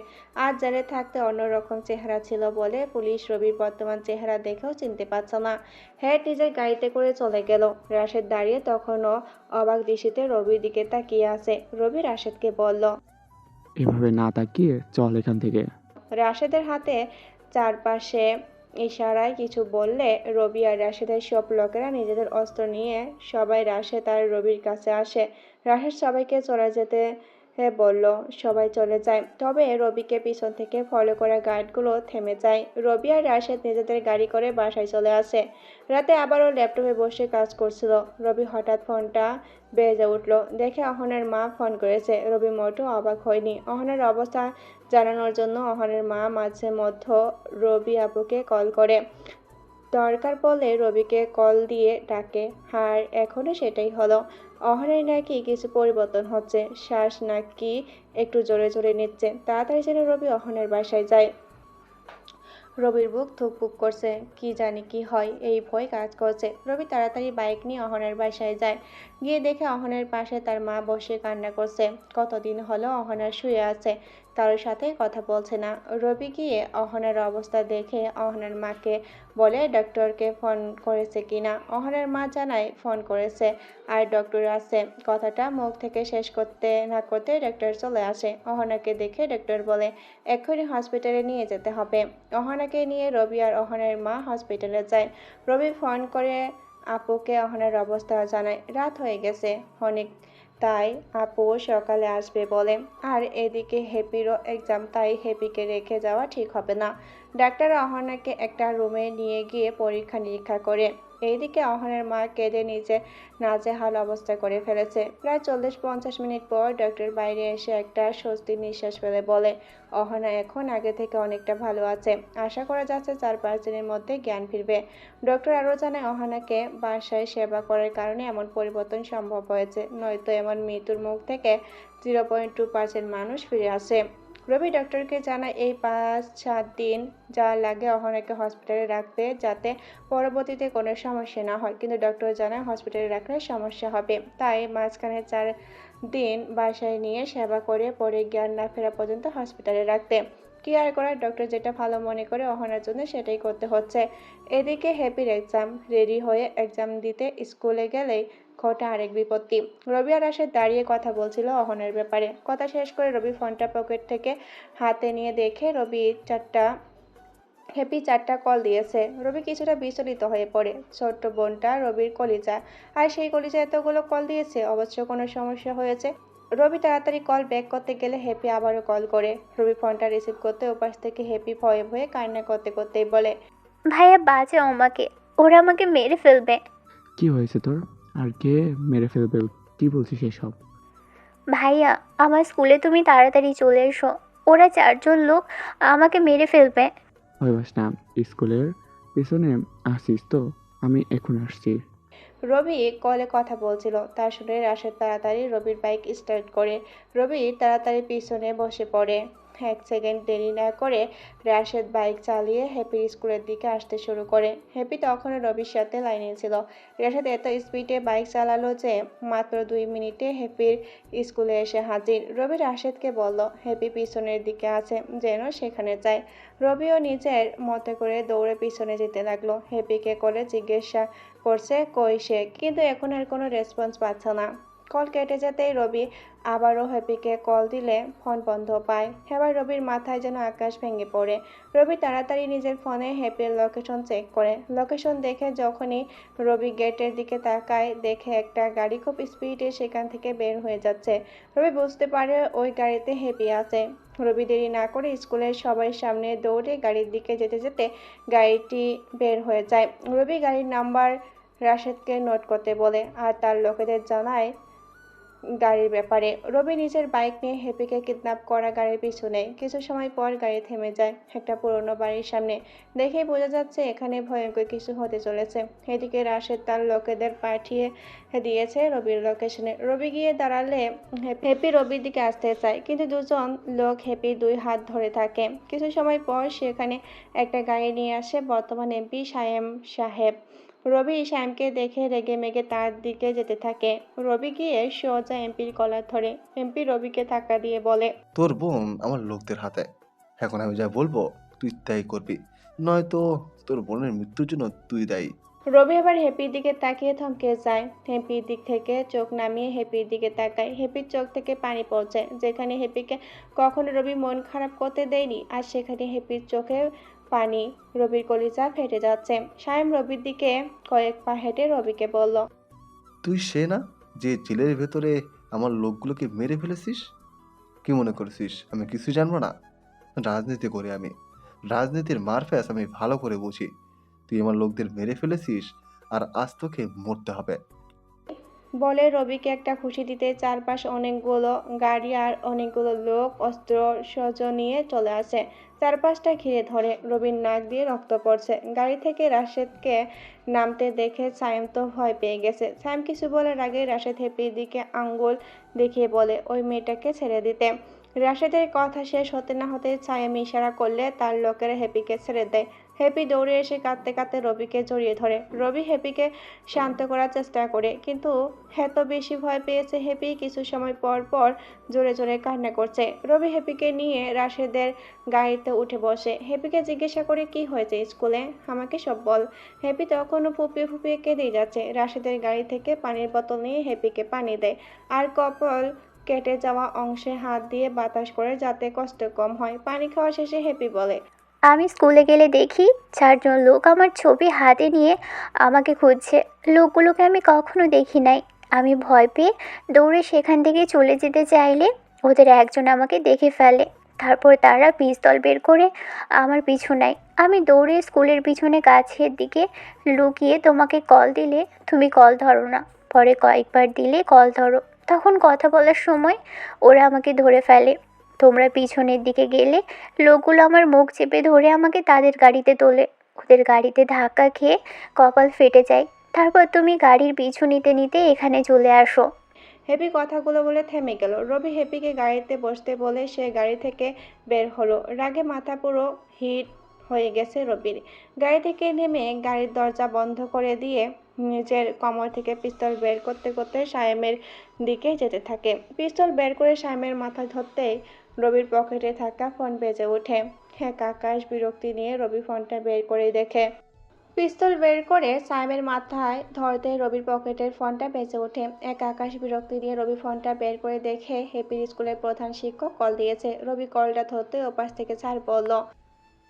আর জেলে থাকতে অন্যরকম চেহারা ছিল বলে পুলিশ রবির বর্তমান চেহারা দেখেও চিনতে পারছে না। হেড নিজের গাড়িতে করে চলে গেল। রাশেদ দাঁড়িয়ে তখনও অবাক দৃষ্টিতে রবির দিকে তাকিয়ে আছে। রবি রাশেদকে বলল, এভাবে না তাকিয়ে চল এখান থেকে। রাশেদের হাতে চারপাশে ইশারায় কিছু বললে রবি আর রাশেদের সব লোকেরা নিজেদের অস্ত্র নিয়ে সবাই রাশেদ আর রবির কাছে আসে। রাশেদ সবাইকে চলে যেতে বলল। সবাই চলে যায়, তবে রবিকে পিছন থেকে ফলো করা গার্ডগুলো থেমে যায়। রবি আর রাশেদ নিজেদের গাড়ি করে বাসায় চলে আসে। রাতে আবারও ল্যাপটপে বসে কাজ করছিল। রবি হঠাৎ ফোনটা বেজে উঠল। দেখে অহনার মা ফোন করেছে। রবি মোটেও অবাক হয়নি। অহনার অবস্থা জানানোর জন্য অহনার মা মাঝে মধ্যে রবি আপুকে কল করে। দরকার পড়লে রবিকে কল দিয়ে ডাকে। আর এখনও সেটাই হলো। অহনার নাকি কিছু পরিবর্তন হচ্ছে, শ্বাস নাকি একটু জোরে জোরে নিচ্ছে। তাড়াতাড়ি যেন রবি অহনার বাসায় যায়। রবির বুক ধুকপুক করছে, কি জানি কি হয়, এই ভয় কাজ করছে। রবি তাড়াতাড়ি বাইক নিয়ে অহনার বাসায় যায়। গিয়ে দেখে অহনার পাশে তার মা বসে কান্না করছে। কতদিন হলো অহনার শুয়ে আছে, কারোর সাথে কথা বলছে না। রবি গিয়ে অহনার অবস্থা দেখে অহনার মাকে বলে ডক্টরকে ফোন করেছে কিনা। অহনার মা জানায় ফোন করেছে আর ডক্টর আছে। কথাটা মুখ থেকে শেষ করতে না করতে ডক্টর চলে আসে। অহনাকে দেখে ডক্টর বলে, এক্ষুনি হসপিটালে নিয়ে যেতে হবে। অহনাকে নিয়ে রবি আর অহনার মা হসপিটালে যায়। রবি ফোন করে আপুকে অহনার অবস্থা জানায়। রাত হয়ে গেছে অনেক, তাই আপু সকালে আসবে বলে। আর এদিকে হ্যাপিরও এক্সাম, তাই হ্যাপিকে রেখে যাওয়া ঠিক হবে না। ডাক্তার অহনাকে একটা রুমে নিয়ে গিয়ে পরীক্ষা নিরীক্ষা করে। এইদিকে অহনার মা কেঁদে নিজে নাজেহাল অবস্থা করে ফেলেছে। প্রায় 40-50 মিনিট পর ডক্টর বাইরে এসে একটা স্বস্তির নিঃশ্বাস ফেলে বলে, অহনা এখন আগে থেকে অনেকটা ভালো আছে। আশা করা যাচ্ছে 4-5 দিনের মধ্যে জ্ঞান ফিরবে। ডক্টর আরও জানায় অহনাকে বাসায় সেবা করার কারণে এমন পরিবর্তন সম্ভব হয়েছে, নয়তো এমন মৃত্যুর মুখ থেকে 0.2% মানুষ ফিরে আসে। রবি ডক্টরকে জানায় এই 5-7 দিন যা লাগে অহনাকে হসপিটালে রাখতে, যাতে পরবর্তীতে কোনো সমস্যা না হয়। কিন্তু ডক্টর জানায় হসপিটালে রাখলে সমস্যা হবে, তাই মাঝখানে 4 দিন বাসায় নিয়ে সেবা করে পরে জ্ঞান না ফেরা পর্যন্ত হসপিটালে রাখতে। কি আর করার, ডক্টর যেটা ভালো মনে করে অহনার জন্য সেটাই করতে হচ্ছে। এদিকে হ্যাপির এক্সাম, রেডি হয়ে এক্সাম দিতে স্কুলে গেলেই ঘটে আরেক বিপত্তি। রবি আর রাশেদ দাঁড়িয়ে কথা বলছিল অহনার ব্যাপারে। কথা শেষ করে রবি ফোনটা পকেট থেকে হাতে নিয়ে দেখে হ্যাপি 4টা কল দিয়েছে। রবি কিছুটা বিচলিত হয়ে পড়ে। ছোট্ট বোনটা রবির কলিজা, আর সেই কলিজা এতগুলো কল দিয়েছে, অবশ্য কোনো সমস্যা হয়েছে। রবি তাড়াতাড়ি কল ব্যাক করতে গেলে হ্যাপি আবারও কল করে। রবি ফোনটা রিসিভ করতে ওপাশ থেকে হ্যাপি ভয়ে ভয়ে কান্না করতে করতেই বলে, ভাইয়া বাঁচাও আমাকে, ওরা আমাকে মেরে ফেলবে। কি হয়েছে তোর? আর কে মেরে ফেলবে? কি বলছিস এসব? ভাইয়া আমার স্কুলে তুমি তাড়াতাড়ি চলে এসো, ওরা 4জন লোক আমাকে মেরে ফেলবে। ভয় না, স্কুলের পিছনে আসিস তো, আমি এখন আসছি। রবি কলে কথা বলছিল, তা শুনে রাশেদ তাড়াতাড়ি রবির বাইক স্টার্ট করে। রবি তাড়াতাড়ি পিছনে বসে পড়ে। 1 সেকেন্ড দেরি না করে রাশেদ বাইক চালিয়ে হ্যাপির স্কুলের দিকে আসতে শুরু করে। হ্যাপি তখনও রবির সাথে লাইনে ছিল। রাশেদ এত স্পিডে বাইক চালালো যে মাত্র 2 মিনিটে হ্যাপির স্কুলে এসে হাজির। রবি রাশেদকে বলল হ্যাপি পিছনের দিকে আছে, যেন সেখানে যায়। রবিও নিজের মতো করে দৌড়ে পিছনে যেতে লাগলো। হ্যাপিকে কলে জিজ্ঞাসা করছে কই সে, কিন্তু এখন আর কোনো রেসপন্স পাচ্ছে না। কল কেটে যেতেই রবি আবারও হ্যাপিকে কল দিলে ফোন বন্ধ পায়। এবার রবির মাথায় যেন আকাশ ভেঙে পড়ে। রবি তাড়াতাড়ি নিজের ফোনে হ্যাপির লোকেশন চেক করে। লোকেশন দেখে যখনই রবি গেটের দিকে তাকায়, দেখে একটা গাড়ি খুব স্পিডে সেখান থেকে বের হয়ে যাচ্ছে। রবি বুঝতে পারে ওই গাড়িতে হ্যাপি আছে। রবি দেরি না করে স্কুলের সবাই সামনে দৌড়ে গাড়ির দিকে যেতে যেতে গাড়িটি বের হয়ে যায়। রবি গাড়ির নাম্বার রাশেদকে নোট করতে বলে আর তার লোকেদের জানায় গাড়ির ব্যাপারে। রবি নিজের বাইক নিয়ে হ্যাপিকে কিডন্যাপ করা গাড়ির পিছু নেয়। কিছু সময় পর গাড়ি থেমে যায় একটা পুরনো বাড়ির সামনে। দেখেই বোঝা যাচ্ছে এখানে ভয়ঙ্কর কিছু হতে চলেছে। এদিকে রাশেদ তার লোকেদের পাঠিয়ে দিয়েছে রবির লোকেশনে। রবি গিয়ে দাঁড়ালে হ্যাপি রবির দিকে আসতে চায়, কিন্তু দুজন লোক হ্যাপি 2 হাত ধরে থাকে। কিছু সময় পর সেখানে একটা গাড়ি নিয়ে আসে বর্তমান এমপি সায়েম সাহেব। রবি শ্যামকে দেখে রেগেমেগে তার দিকে যেতে থাকে। রবি গিয়ে সোজা এমপির কলার ধরে। এমপি রবিকে ধাক্কা দিয়ে বলে, তোর বোন আমার লোকদের হাতে। এখন আমি যা বলবো তুই তাই করবি, নয়তো তোর বোনের মৃত্যুর জন্য তুই দায়ী। রবি আবার হ্যাপির দিকে তাকিয়ে থমকে যায়। হ্যাপির দিক থেকে চোখ নামিয়ে হ্যাপির দিকে তাকায়। হ্যাপির চোখ থেকে পানি পড়ছে। যেখানে হ্যাপিকে কখনো রবি মন খারাপ করতে দেয়নি, আর সেখানে হ্যাপির চোখে পানি। রবির কলিজা ফেটে যাচ্ছে। সায়েম রবির দিকে কয়েক পা হেঁটে রবিকে বলল, তুই সে না যে জেলের ভেতরে আমার লোকগুলোকে মেরে ফেলেছিস? কি মনে করেছিস আমি কিছু জানবো না? রাজনীতি করি আমি, রাজনীতির মারফ্যাস আমি ভালো করে বুঝি। তুই আমার লোকদের মেরে ফেলেছিস, আর আজ তোকে মরতে হবে। বলে রবিকে একটা খুশি দিতে চারপাশ অনেকগুলো গাড়ি আর অনেকগুলো লোক অস্ত্র সজ্জ নিয়ে চলে আসে। চারপাশটা ঘিরে ধরে। রবির নাক দিয়ে রক্ত পড়ছে। গাড়ি থেকে রাশেদকে নামতে দেখে সায়েম তো ভয় পেয়ে গেছে। সায়েম কিছু বলার আগে রাশেদ হ্যাপির দিকে আঙ্গুল দেখিয়ে বলে ওই মেয়েটাকে ছেড়ে দিতে। রাশেদের কথা শেষ হতে না হতে সায়েম ইশারা করলে তার লোকেরা হ্যাপিকে ছেড়ে দেয়। হ্যাপি দৌড়ে এসে কাঁদতে কাঁদতে রবিকে জড়িয়ে ধরে। রবি হ্যাপিকে শান্ত করার চেষ্টা করে, কিন্তু এত বেশি ভয় পেয়েছে হ্যাপি কিছু সময় পর পর জোরে জোরে কান্না করছে। রবি হ্যাপিকে নিয়ে রাশেদের গাড়িতে উঠে বসে। হ্যাপিকে জিজ্ঞাসা করে কি হয়েছে স্কুলে, আমাকে সব বল। হ্যাপি তখনও ফুপিয়ে ফুপিয়ে কেঁদেই যাচ্ছে। রাশেদের গাড়ি থেকে পানির বোতল নিয়ে হ্যাপিকে পানি দেয়, আর কপাল কেটে যাওয়া অংশে হাত দিয়ে বাতাস করে যাতে কষ্ট কম হয়। পানি খাওয়া শেষে হ্যাপি বলে, আমি স্কুলে গেলে দেখি 4জন লোক আমার ছবি হাতে নিয়ে আমাকে খুঁজছে। লোকগুলোকে আমি কখনো দেখি নাই। আমি ভয় পেয়ে দৌড়ে সেখান থেকে চলে যেতে চাইলে ওদের একজন আমাকে দেখে ফেলে। তারপর তারা পিস্তল বের করে আমার পিছু নেয়। আমি দৌড়ে স্কুলের পিছনে গাছের দিকে লুকিয়ে তোমাকে কল দিলে তুমি কল ধরো না। পরে কয়েকবার দিলে কল ধরো। তখন কথা বলার সময় ওরা আমাকে ধরে ফেলে। তোমরা পিছনের দিকে গেলে লোকগুলো আমার মুখ চেপে ধরে আমাকে তাদের গাড়িতে তোলে। ওদের গাড়িতে ধাক্কা খেয়ে কপাল ফেটে যায়। তারপর তুমি গাড়ির পিছু নিতে নিতে এখানে চলে আসো। হ্যাপি কথাগুলো বলে থেমে গেল। রবি হ্যাপিকে গাড়িতে বসতে বলে সে গাড়ি থেকে বের হলো। রাগে মাথা পুরো হিট হয়ে গেছে রবির। গাড়ি থেকে নেমে গাড়ির দরজা বন্ধ করে দিয়ে নিজের কোমর থেকে পিস্তল বের করতে করতে সায়েমের দিকে যেতে থাকে। পিস্তল বের করে সায়েমের মাথায় ধরতেই রবির পকেটে থাকা ফোন বেজে ওঠে। এক আকাশ বিরক্তি নিয়ে রবি ফোনটা বের করে দেখে। পিস্তল বের করে সায়েমের মাথায় ধরতে রবির পকেটের ফোনটা বেজে ওঠে। এক আকাশ বিরক্তি দিয়ে রবি ফোনটা বের করে দেখে হ্যাপির স্কুলের প্রধান শিক্ষক কল দিয়েছে। রবি কলটা ধরতে ওপাশ থেকে স্যার বলল,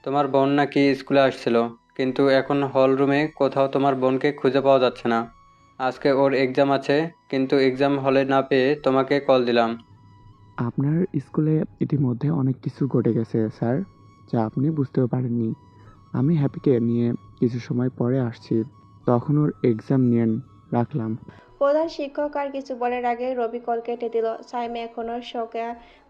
তোমার বোন নাকি স্কুলে আসছিল, কিন্তু এখন হল রুমে কোথাও তোমার বোনকে খুঁজে পাওয়া যাচ্ছে না। আজকে ওর এক্সাম আছে, কিন্তু এক্সাম হলে না পেয়ে তোমাকে কল দিলাম। আপনার স্কুলে ইতিমধ্যে অনেক কিছু ঘটে গেছে স্যার, যা আপনি বুঝতেও পারেননি। আমি হ্যাপিকে নিয়ে কিছু সময় পরে আসছি, তখন ওর এক্সাম নিয়ে রাখলাম। প্রধান শিক্ষক আর কিছু বলার আগে রবি কল কেটে দিল। সাইম এখনো শোকে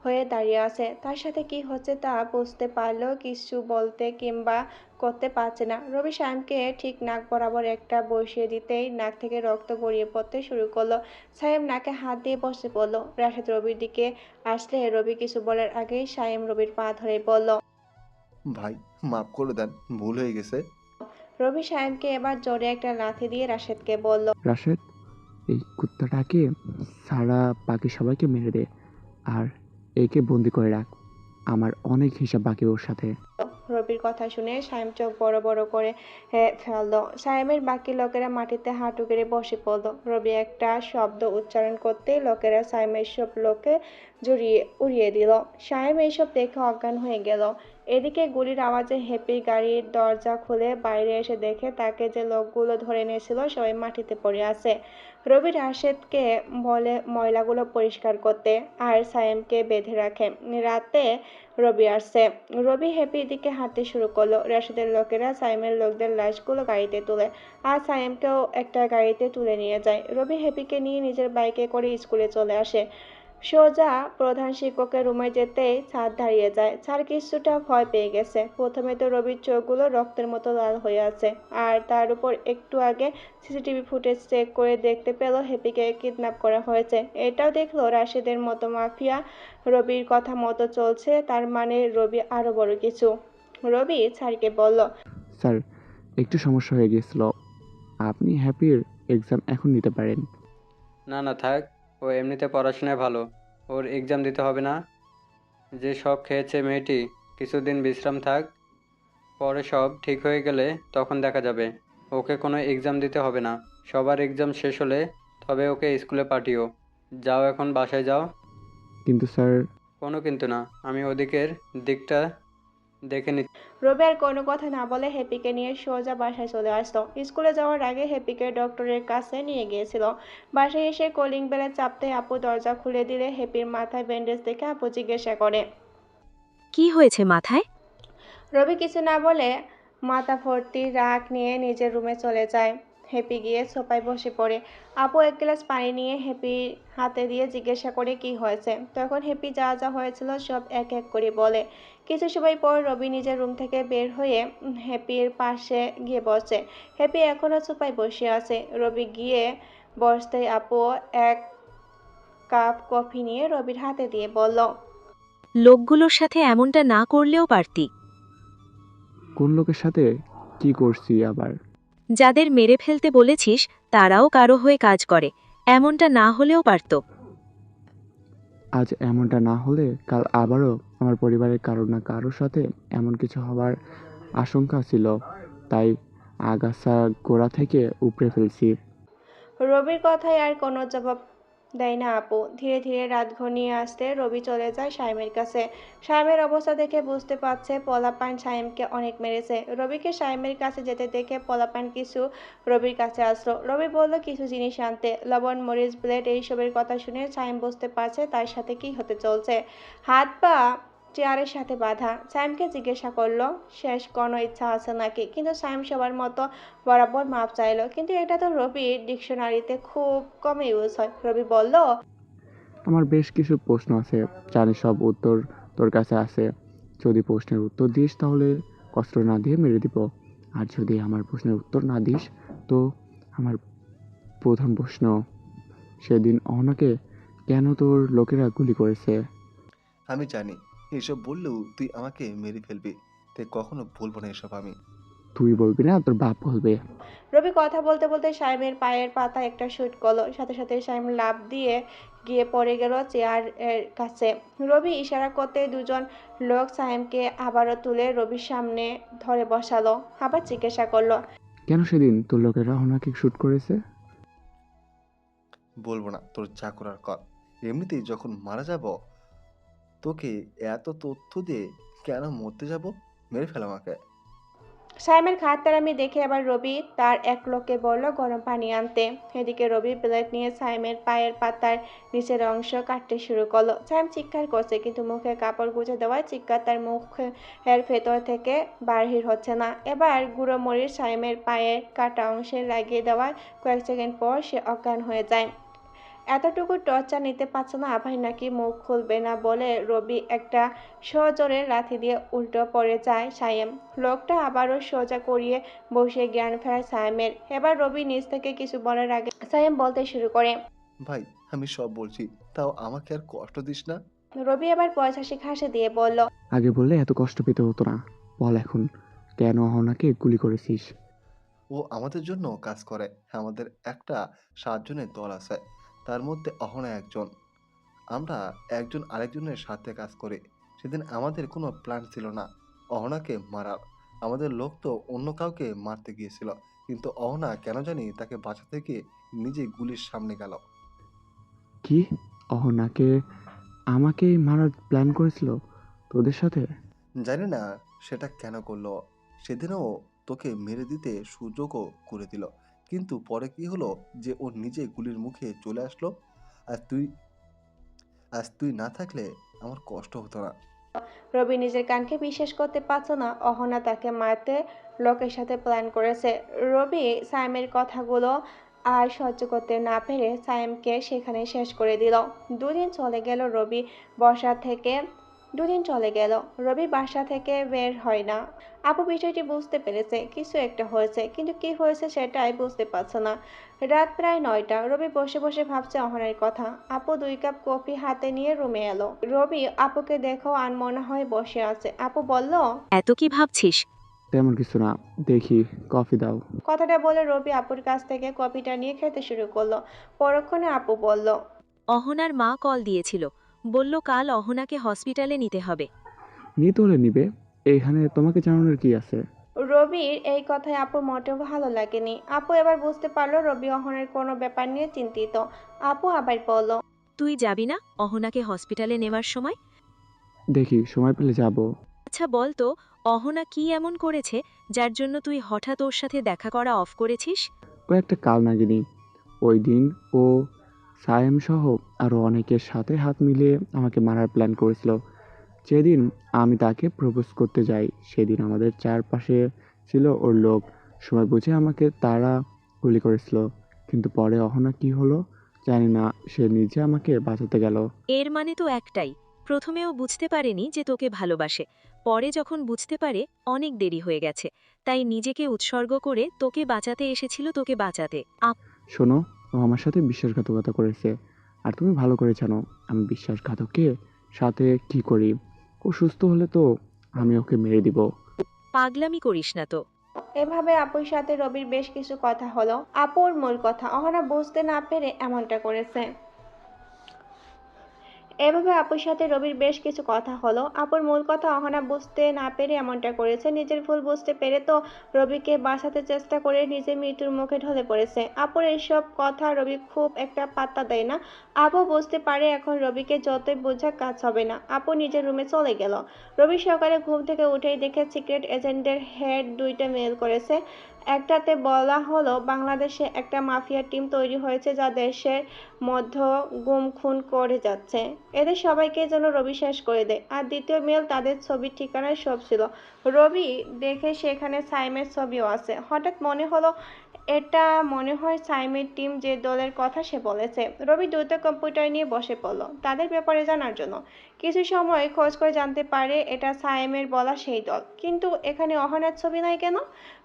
হয়ে দাঁড়িয়ে আছে। তার সাথে কি হচ্ছে তা বুঝতে পারলেও কিছু বলতে কিংবা করতে পারছে না। রবি সাইমকে ঠিক নাক বরাবর একটা বসিয়ে দিতেই নাক থেকে রক্ত গড়িয়ে পড়তে শুরু করলো। সাইম নাকে হাত দিয়ে বসে পড়লো। রাশেদ রবির দিকে আসলে রবি কিছু বলার আগেই সাইম রবির পা ধরে বলল, ভাই মাফ করে দেন, ভুল হয়ে গেছে। রবি সাইমকে এবার জোরে একটা লাথি দিয়ে রাশেদকে বলল, রাশেদ, এই কুত্তাটাকে সারা বাকি সবাইকে মেরে দে, আর একে বন্দি করে রাখ। আমার অনেক হিসাব বাকি ওর সাথে। রবির কথা শুনে সায়েম চোখ বড় বড় করে ফেললো। সায়েমের বাকি লোকেরা মাটিতে হাঁটু গেড়ে বসে পড়লো। রবি একটা শব্দ উচ্চারণ করতে লোকেরা সায়েমের সব লোককে উড়িয়ে দিল। সায়েম এইসব দেখে অজ্ঞান হয়ে গেল। এদিকে গুলির আওয়াজে হ্যাপি গাড়ির দরজা খুলে বাইরে এসে দেখে তাকে যে লোকগুলো ধরে নিয়েছিল সবাই মাটিতে পড়ে আছে। রবি রাশেদকে বলে ময়লাগুলো পরিষ্কার করতে আর সায়েমকে বেঁধে রাখে। রাতে রবি আসছে। রবি হ্যাপির দিকে হাঁটতে শুরু করলো। রাশেদের লোকেরা সায়েমের লোকদের লাশগুলো গাড়িতে তোলে আর সায়েমকেও একটা গাড়িতে তুলে নিয়ে যায়। রবি হ্যাপিকে নিয়ে নিজের বাইকে করে স্কুলে চলে আসে। সোজা প্রধান শিক্ষকের রুমে যেতেই ছাদ দাঁড়িয়ে যায়। স্যার কিছুটা ভয় পেয়ে গেছে। প্রথমে তো রবির চোখগুলো রক্তের মতো লাল হয়ে আছে, আর তার উপর একটু আগে সিসিটিভি ফুটেজ চেক করে দেখতে পেল হ্যাপিকে কিডন্যাপ করা হয়েছে। এটাও দেখলো রাশেদের মতো মাফিয়া রবির কথা মতো চলছে, তার মানে রবি আরো বড় কিছু। রবি স্যারকে বলল, স্যার, একটু সমস্যা হয়ে গিয়েছিল, আপনি হ্যাপির এক্সাম এখন নিতে পারেন। না না থাক, ও এমনিতে পড়াশোনায় ভালো, ওর এক্সাম দিতে হবে না। যে সব খেয়েছে মেয়েটি, কিছুদিন বিশ্রাম থাক, পরে সব ঠিক হয়ে গেলে তখন দেখা যাবে। ওকে কোনো এক্সাম দিতে হবে না, সবার এক্সাম শেষ হলে তবে ওকে স্কুলে পাঠিও। যাও এখন বাসায় যাও। কিন্তু স্যার, কোনো কিন্তু না, আমি ওদিকের দিকটা দেখে নিচ্ছি। রবি আর কোনো কথা না বলে হ্যাপিকে নিয়ে সোজা বাসায় চলে আসলো। স্কুলে যাওয়ার আগে হ্যাপিকে ডক্টরের কাছে নিয়ে গিয়েছিল। বাসায় এসে কলিং বেলে চাপতে আপু দরজা খুলে দিলে হ্যাপির মাথায় ব্যান্ডেজ দেখে আপু জিজ্ঞাসা করে, কি হয়েছে মাথায়? রবি কিছু না বলে মাথা ভর্তি রাগ নিয়ে নিজের রুমে চলে যায়। হ্যাপি গিয়ে সোফায় বসে পড়ে। আপু এক গ্লাস পানি নিয়ে হ্যাপির হাতে দিয়ে জিজ্ঞাসা করে কি হয়েছে। তখন হ্যাপি যা যা হয়েছিল সব এক এক করে বলে। কিছু সময় পর রবি নিজের রুম থেকে বের হয়ে হ্যাপির পাশে গিয়ে বসে। হ্যাপি এখনো সোফায় বসে আছে। রবি গিয়ে বসতেই আপু এক কাপ কফি নিয়ে রবির হাতে দিয়ে বলল, লোকগুলোর সাথে এমনটা না করলেও পারতি। কোন লোকের সাথে কি করছি আবার? যাদের মেরে ফেলতে বলেছিস তারাও কারো হয়ে কাজ করে, এমনটা না হলেও পারত। আজ এমনটা না হলে কাল আবারও আমার পরিবারের কারো না কারোর সাথে এমন কিছু হওয়ার আশঙ্কা ছিল, তাই আগাছা গোড়া থেকে উপড়ে ফেলছি। রবির কথায় আর কোনো জবাব দেয় না আপু। ধীরে ধীরে রাত ঘনিয়ে আসতে রবি চলে যায় সাইমের কাছে। সাইমের অবস্থা দেখে বুঝতে পারছে পলাপান সাইমকে অনেক মেরেছে। রবিকে সাইমের কাছে যেতে দেখে পলাপান কিছু রবির কাছে আসলো। রবি বলল কিছু জিনিস আনতে। লবণ, মরিচ, ব্লেড এইসবের কথা শুনে সাইম বুঝতে পারছে তার সাথে কি হতে চলছে। হাত পা চেয়ারের সাথে বাঁধা। সাইমকে জিজ্ঞাসা করলো শেষ কোনো ইচ্ছা আছে নাকি, কিন্তু সাইম সবার মতো বরাবর মাপ চাইলো, কিন্তু এটা তো রবির ডিকশনারিতে খুব কম ইউজ হয়। রবি বলল, আমার বেশ কিছু প্রশ্ন আছে, জানি সব উত্তর তোর কাছে আছে। যদি প্রশ্নের উত্তর দিস তাহলে কষ্ট না দিয়ে মেরে দিব, আর যদি আমার প্রশ্নের উত্তর না দিস তো আমার প্রথম প্রশ্ন, সেদিন অহনাকে কেন তোর লোকেরা গুলি করেছে? আমি জানি এসব বললেও তুই আমাকে মেরে ফেলবি, তাই কখনো বলবো না এসব আমি। তুই বলবি না, তোর বাপ বলবে। রবি কথা বলতে বলতে সাইমের পায়ের পাতা একটা শুট করলো। সাথে সাথে সাইম লাফ দিয়ে গিয়ে পড়ে গেল চেয়ারের কাছে। রবি ইশারা করতে দুজন লোক সাইমকে আবারও তুলে রবির সামনে ধরে বসালো। আবার জিজ্ঞাসা করলো, কেন সেদিন তোর লোকেরা অহনাকে শ্যুট করেছে? বলবো না, তোর যা করার কর। এমনিতেই যখন মারা যাব, তোকে এত তথ্য দিয়ে কেন মরতে যাব? মেরে ফেল আমাকে। সাইমের খাটতারামি দেখে আবার রবি তার এক লোককে বলল গরম পানি আনতে। এদিকে রবি ব্লেড নিয়ে সাইমের পায়ের পাতার নিচের অংশ কাটতে শুরু করলো। সাইম চিৎকার করছে, কিন্তু মুখে কাপড় গুঁজে দেওয়ায় চিৎকার তার মুখের ভেতর থেকে বাহির হচ্ছে না। এবার গুঁড়ো মরিচ সাইমের পায়ের কাটা অংশে লাগিয়ে দেওয়ার কয়েক সেকেন্ড পর সে অজ্ঞান হয়ে যায়। এতটুকু টর্চার নিতে পারছে না আভাই নাকি মুখ খুলবে না বলে রবি একটা সজোরে লাথি দিয়ে উল্টো পড়ে যায় সাইম। লোকটা আবারও সোজা করিয়ে বসে জ্ঞান ফেরায় সাইমের। এবার রবি নিজ থেকে কিছু বলার আগে সাইম বলতে শুরু করে, ভাই, আমি সব বলছি, তাও আমাকে আর কষ্ট দিস না। রবি এবার পয়সাশিক হাসি দিয়ে বলল, আগে বললে এত কষ্ট পেতে হতো না। বল এখন, কেন অহনাকে গুলি করেছিস? ও আমাদের জন্য কাজ করে। আমাদের একটা 7 জনের দল আছে, তার মধ্যে অহনা একজন। আমরা একজন আরেকজনের সাথে কাজ করি। সেদিন আমাদের কোনো প্ল্যান ছিল না অহনাকে মারার। আমাদের লোক তো অন্য কাউকে মারতে গিয়েছিল, কিন্তু অহনা কেন জানি তাকে বাঁচাতে গিয়ে নিজে গুলির সামনে গেল। কি, অহনাকে আমাকে মারার প্ল্যান করেছিল তোদের সাথে? জানি না সেটা কেন করলো। সেদিনও তোকে মেরে দিতে সুযোগও করে দিল, কিন্তু পরে কি হলো যে ও নিজে গুলির মুখে চলে আসলো। আর তুই আজ তুই না থাকলে আমার কষ্ট হতো না। রবি নিজের কানকে বিশ্বাস করতে পারছে না অহনা তাকে মারতে লোকের সাথে প্ল্যান করেছে। রবি সাইমের কথাগুলো আর সহ্য করতে না পেরে সাইমকে সেখানে শেষ করে দিল। দুদিন চলে গেল রবি বসা থেকে দুদিন চলে গেল রবি বাসা থেকে বের হয় না। আপু বিষয়টি বুঝতে পেরেছে কিছু একটা হয়েছে, কিন্তু কি হয়েছে সেটাই বুঝতে পারছে না। রাত প্রায় 9টা। রবি বসে বসে ভাবছে অহনার কথা। আপু 2 কাপ কফি হাতে নিয়ে রুমে এলো। রবি আপুকে দেখো আনমনা হয়ে বসে আছে। আপু বলল, এত কি ভাবছিস? তেমন কিছু না, দেখি কফি দাও। কথাটা বলে রবি আপুর কাছ থেকে কফিটা নিয়ে খেতে শুরু করলো। পরক্ষণে আপু বলল, অহনার মা কল দিয়েছিল, বলল কাল অহনাকে হসপিটালে নিতে হবে। নিতে হলে নিবে, এখানে তোমাকে জানানোর কি আছে? রবির এই কথায় আপুর মোটেও ভালো লাগেনি। আপু এবার বুঝতে পারলো রবি অহনার কোনো ব্যাপার নিয়ে চিন্তিত। আপু আবার বলল, তুই যাবি না অহনাকে হসপিটালে নেওয়ার সময়? দেখি সময় পেলে যাব। আচ্ছা বল তো, অহনা কি এমন করেছে যার জন্য তুই হঠাৎ ওর সাথে দেখা করা অফ করেছিস? ও একটা কালনাগিনী। ওই দিন ও সায়েম সহ আরও অনেকের সাথে হাত মিলিয়ে আমাকে মারার প্ল্যান করেছিল। যেদিন আমি তাকে প্রপোজ করতে যাই সেদিন আমাদের চারপাশে ছিল ওর লোক। সময় বুঝে আমাকে তারা গুলি করেছিল, কিন্তু পরে অহনা কি হলো জানি না, সে নিজে আমাকে বাঁচাতে গেল। এর মানে তো একটাই, প্রথমেও বুঝতে পারেনি যে তোকে ভালোবাসে, পরে যখন বুঝতে পারে অনেক দেরি হয়ে গেছে, তাই নিজেকে উৎসর্গ করে তোকে বাঁচাতে এসেছিল, তোকে বাঁচাতে। শোনো, ও আমার সাথে বিশ্বাসঘাতকতা করেছে, আর তুমি ভালো করে জানো আমি বিশ্বাসঘাতকের সাথে কি করি। ও সুস্থ হলে তো আমি ওকে মেরে দিব। পাগলামি করিস না তো। এভাবে আপুর সাথে রবির বেশ কিছু কথা হলো। আপুর মূল কথা অহনা বুঝতে না পেরে এমনটা করেছে। এভাবে আপুর সাথে রবির বেশ কিছু কথা হলো। আপুর মূল কথা অহনা বুঝতে না পেরে এমনটা করেছে। নিজের ভুল বুঝতে পেরে তো রবিকে বাঁচাতে চেষ্টা করে নিজে মৃত্যুর মুখে ঢলে পড়েছে। আপুর এইসব কথা রবি খুব একটা পাত্তা দেয় না। আপু বুঝতে পারে এখন রবিকে যতই বোঝা কাজ হবে না। আপু নিজের রুমে চলে গেল। রবি সকালে ঘুম থেকে উঠেই দেখে সিক্রেট এজেন্টদের হেড 2টা মেল করেছে। একটাতে বলা হলো বাংলাদেশে একটা মাফিয়া টিম তৈরি হয়েছে যা দেশের মধ্যে গুম খুন করে যাচ্ছে। এদের সবাইকে যেন রবি শেষ করে দেয়। আর দ্বিতীয় মেল তাদের ছবির ঠিকানায় সব ছিল। রবি দেখে সেখানে সাইমের ছবিও আছে। হঠাৎ মনে হলো এটা মনে হয় সাইমের টিম যে দলের কথা সে বলেছে। রবি দ্রুত কম্পিউটার নিয়ে বসে পড়ল তাদের ব্যাপারে জানার জন্য। কিছু সময় খোঁজ করে জানতে পারে এটা সাইমের বলা সেই দল, কিন্তু এখানে অহনার ছবি নাই কেন?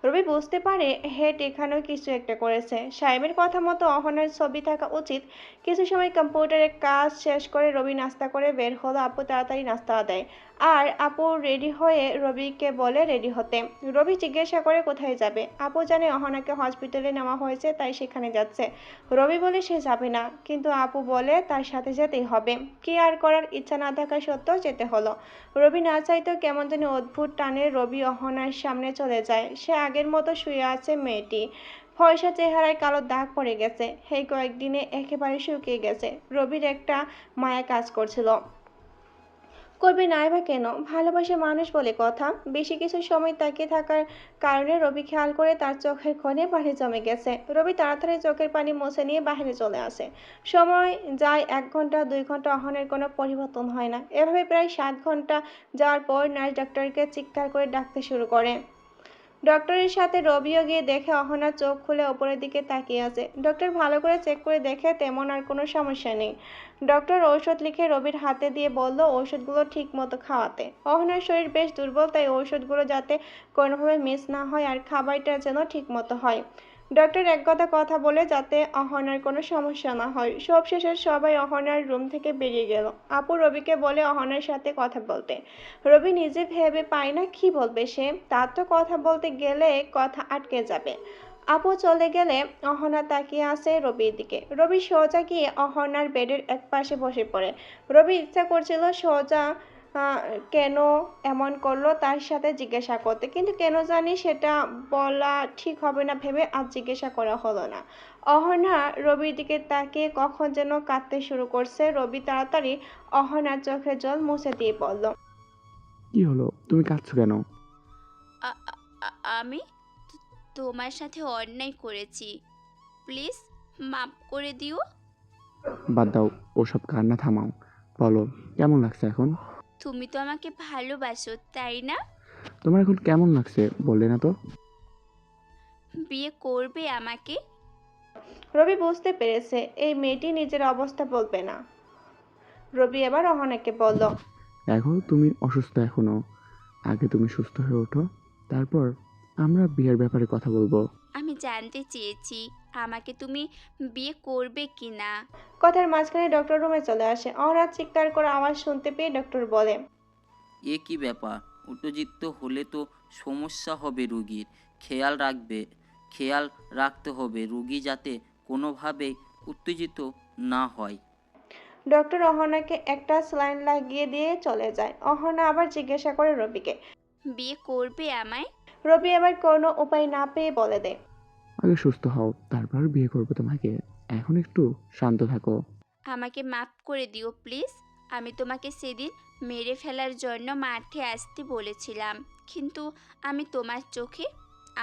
রবি বুঝতে পারে হেড এখানেও কিছু একটা করেছে। সাইমের কথা মতো অহনার ছবি থাকা উচিত। কিছু সময় কম্পিউটারের কাজ শেষ করে রবি নাস্তা করে বের হলো। আপু তাড়াতাড়ি নাস্তা দেয় আর আপু রেডি হয়ে রবিকে বলে রেডি হতে। রবি জিজ্ঞাসা করে কোথায় যাবে। আপু জানে অহনাকে হসপিটালে নেওয়া হয়েছে তাই সেখানে যাচ্ছে। রবি বলে সে যাবে না, কিন্তু আপু বলে তার সাথে যেতেই হবে। কি আর করার, ইচ্ছা না থাকা সত্ত্বেও যেতে হলো। রবি না চাইতেও কেমন যেন অদ্ভুত টানে রবি অহনার সামনে চলে যায়। সে আগের মতো শুয়ে আছে মেয়েটি। ফর্সা চেহারায় কালো দাগ পড়ে গেছে। এই কয়েকদিনে একেবারে শুকিয়ে গেছে। রবির একটা মায়া কাজ করছিল। করবে নাই বা কেন, ভালোবাসে মানুষ বলে কথা। বেশি কিছু সময় তাকিয়ে থাকার কারণে রবি খেয়াল করে তার চোখের কোণে পানি জমে গেছে। রবি তাড়াতাড়ি চোখের পানি মুছে নিয়ে বাইরে চলে আসে। সময় যায় 1 ঘন্টা 2 ঘন্টা, অহনের কোনো পরিবর্তন হয় না। এভাবে প্রায় 7 ঘন্টা যাওয়ার পর নার্স ডক্টরকে চিৎকার করে ডাকতে শুরু করে। ডক্টরের সাথে রবিও গিয়ে দেখে অহনা চোখ খুলে ওপরের দিকে তাকিয়ে আছে। ডক্টর ভালো করে চেক করে দেখে তেমন আর কোনো সমস্যা নেই। ডক্টর ঔষধ লিখে রবির হাতে দিয়ে বলল ঔষধগুলো ঠিক মতো খাওয়াতে। অহনার শরীর বেশ দুর্বল, তাই ঔষধগুলো যাতে কোনোভাবে মিস না হয় আর খাবারটা যেন ঠিক মতো হয়। ডক্টর এক কথা বলে যাতে অহনার কোনো সমস্যা না হয়। সব শেষে সবাই অহনার রুম থেকে বেরিয়ে গেল। আপু রবিকে বলে অহনার সাথে কথা বলতে। রবি নিজে ভেবে পায় না কি বলবে সে। তার তো কথা বলতে গেলে কথা আটকে যাবে। আপু চলে গেলে অহনা তাকিয়ে আছে রবির দিকে। রবি সোজা গিয়ে অহনার বেডের এক পাশে বসে পড়ে। রবি ইচ্ছা করছিল সোজা কেন এমন করলো তার সাথে জিজ্ঞাসা করতে, কিন্তু কেন জানি সেটা বলা ঠিক হবে না ভেবে আর জিজ্ঞাসা করা হলো না। অহনা রবির দিকে তাকিয়ে কখন যেন কাঁদতে শুরু করছে। রবি তাড়াতাড়ি অহনার চোখের জল মুছে দিয়ে বলল, কি হলো, তুমি কাঁদছো কেন? আমি তোমার সাথে অন্যায় করেছি, প্লিজ মাফ করে দিও। বাদ দাও, ওসব কান্না থামাও। বলো, কেমন লাগছে এখন? তুমি তো আমাকে ভালোবাসো, তাই না? তোমার এখন কেমন লাগছে বললে না তো? বিয়ে করবে আমাকে? রবি বুঝতে পেরেছে এই মেয়েটি নিজের অবস্থা বলবে না। রবি এবার অহনাকে বলল, এখন তুমি অসুস্থ এখনো, আগে তুমি সুস্থ হয়ে ওঠো, তারপর আমরা বিয়ের ব্যাপারে কথা বলবো। আমি জানতে চেয়েছি আমাকে তুমি বিয়ে করবে কি না। কথার মাঝখানে ডক্টর রুমে চলে আসে। অহনা চিৎকার করে আওয়াজ শুনতে পেয়ে ডক্টর বলে, এ কি ব্যাপার? উত্তেজিত হলে তো সমস্যা হবে রুগীর। খেয়াল রাখতে হবে রুগী যাতে কোনোভাবেই উত্তেজিত না হয়। ডক্টর অহনাকে একটা স্যালাইন লাগিয়ে দিয়ে চলে যায়। অহনা আবার জিজ্ঞাসা করে রবিকে। বিয়ে করবে আমায়? রবি এবার কোনো উপায় না পেয়ে বলে দেয়, আগে সুস্থ হও, তারপর বিয়ে করবো তোমাকে। এখন একটু শান্ত থাকো। আমাকে মাফ করে দিও প্লিজ। আমি তোমাকে সেদিন মেরে ফেলার জন্য মাঠে আসতে বলেছিলাম, কিন্তু আমি তোমার চোখে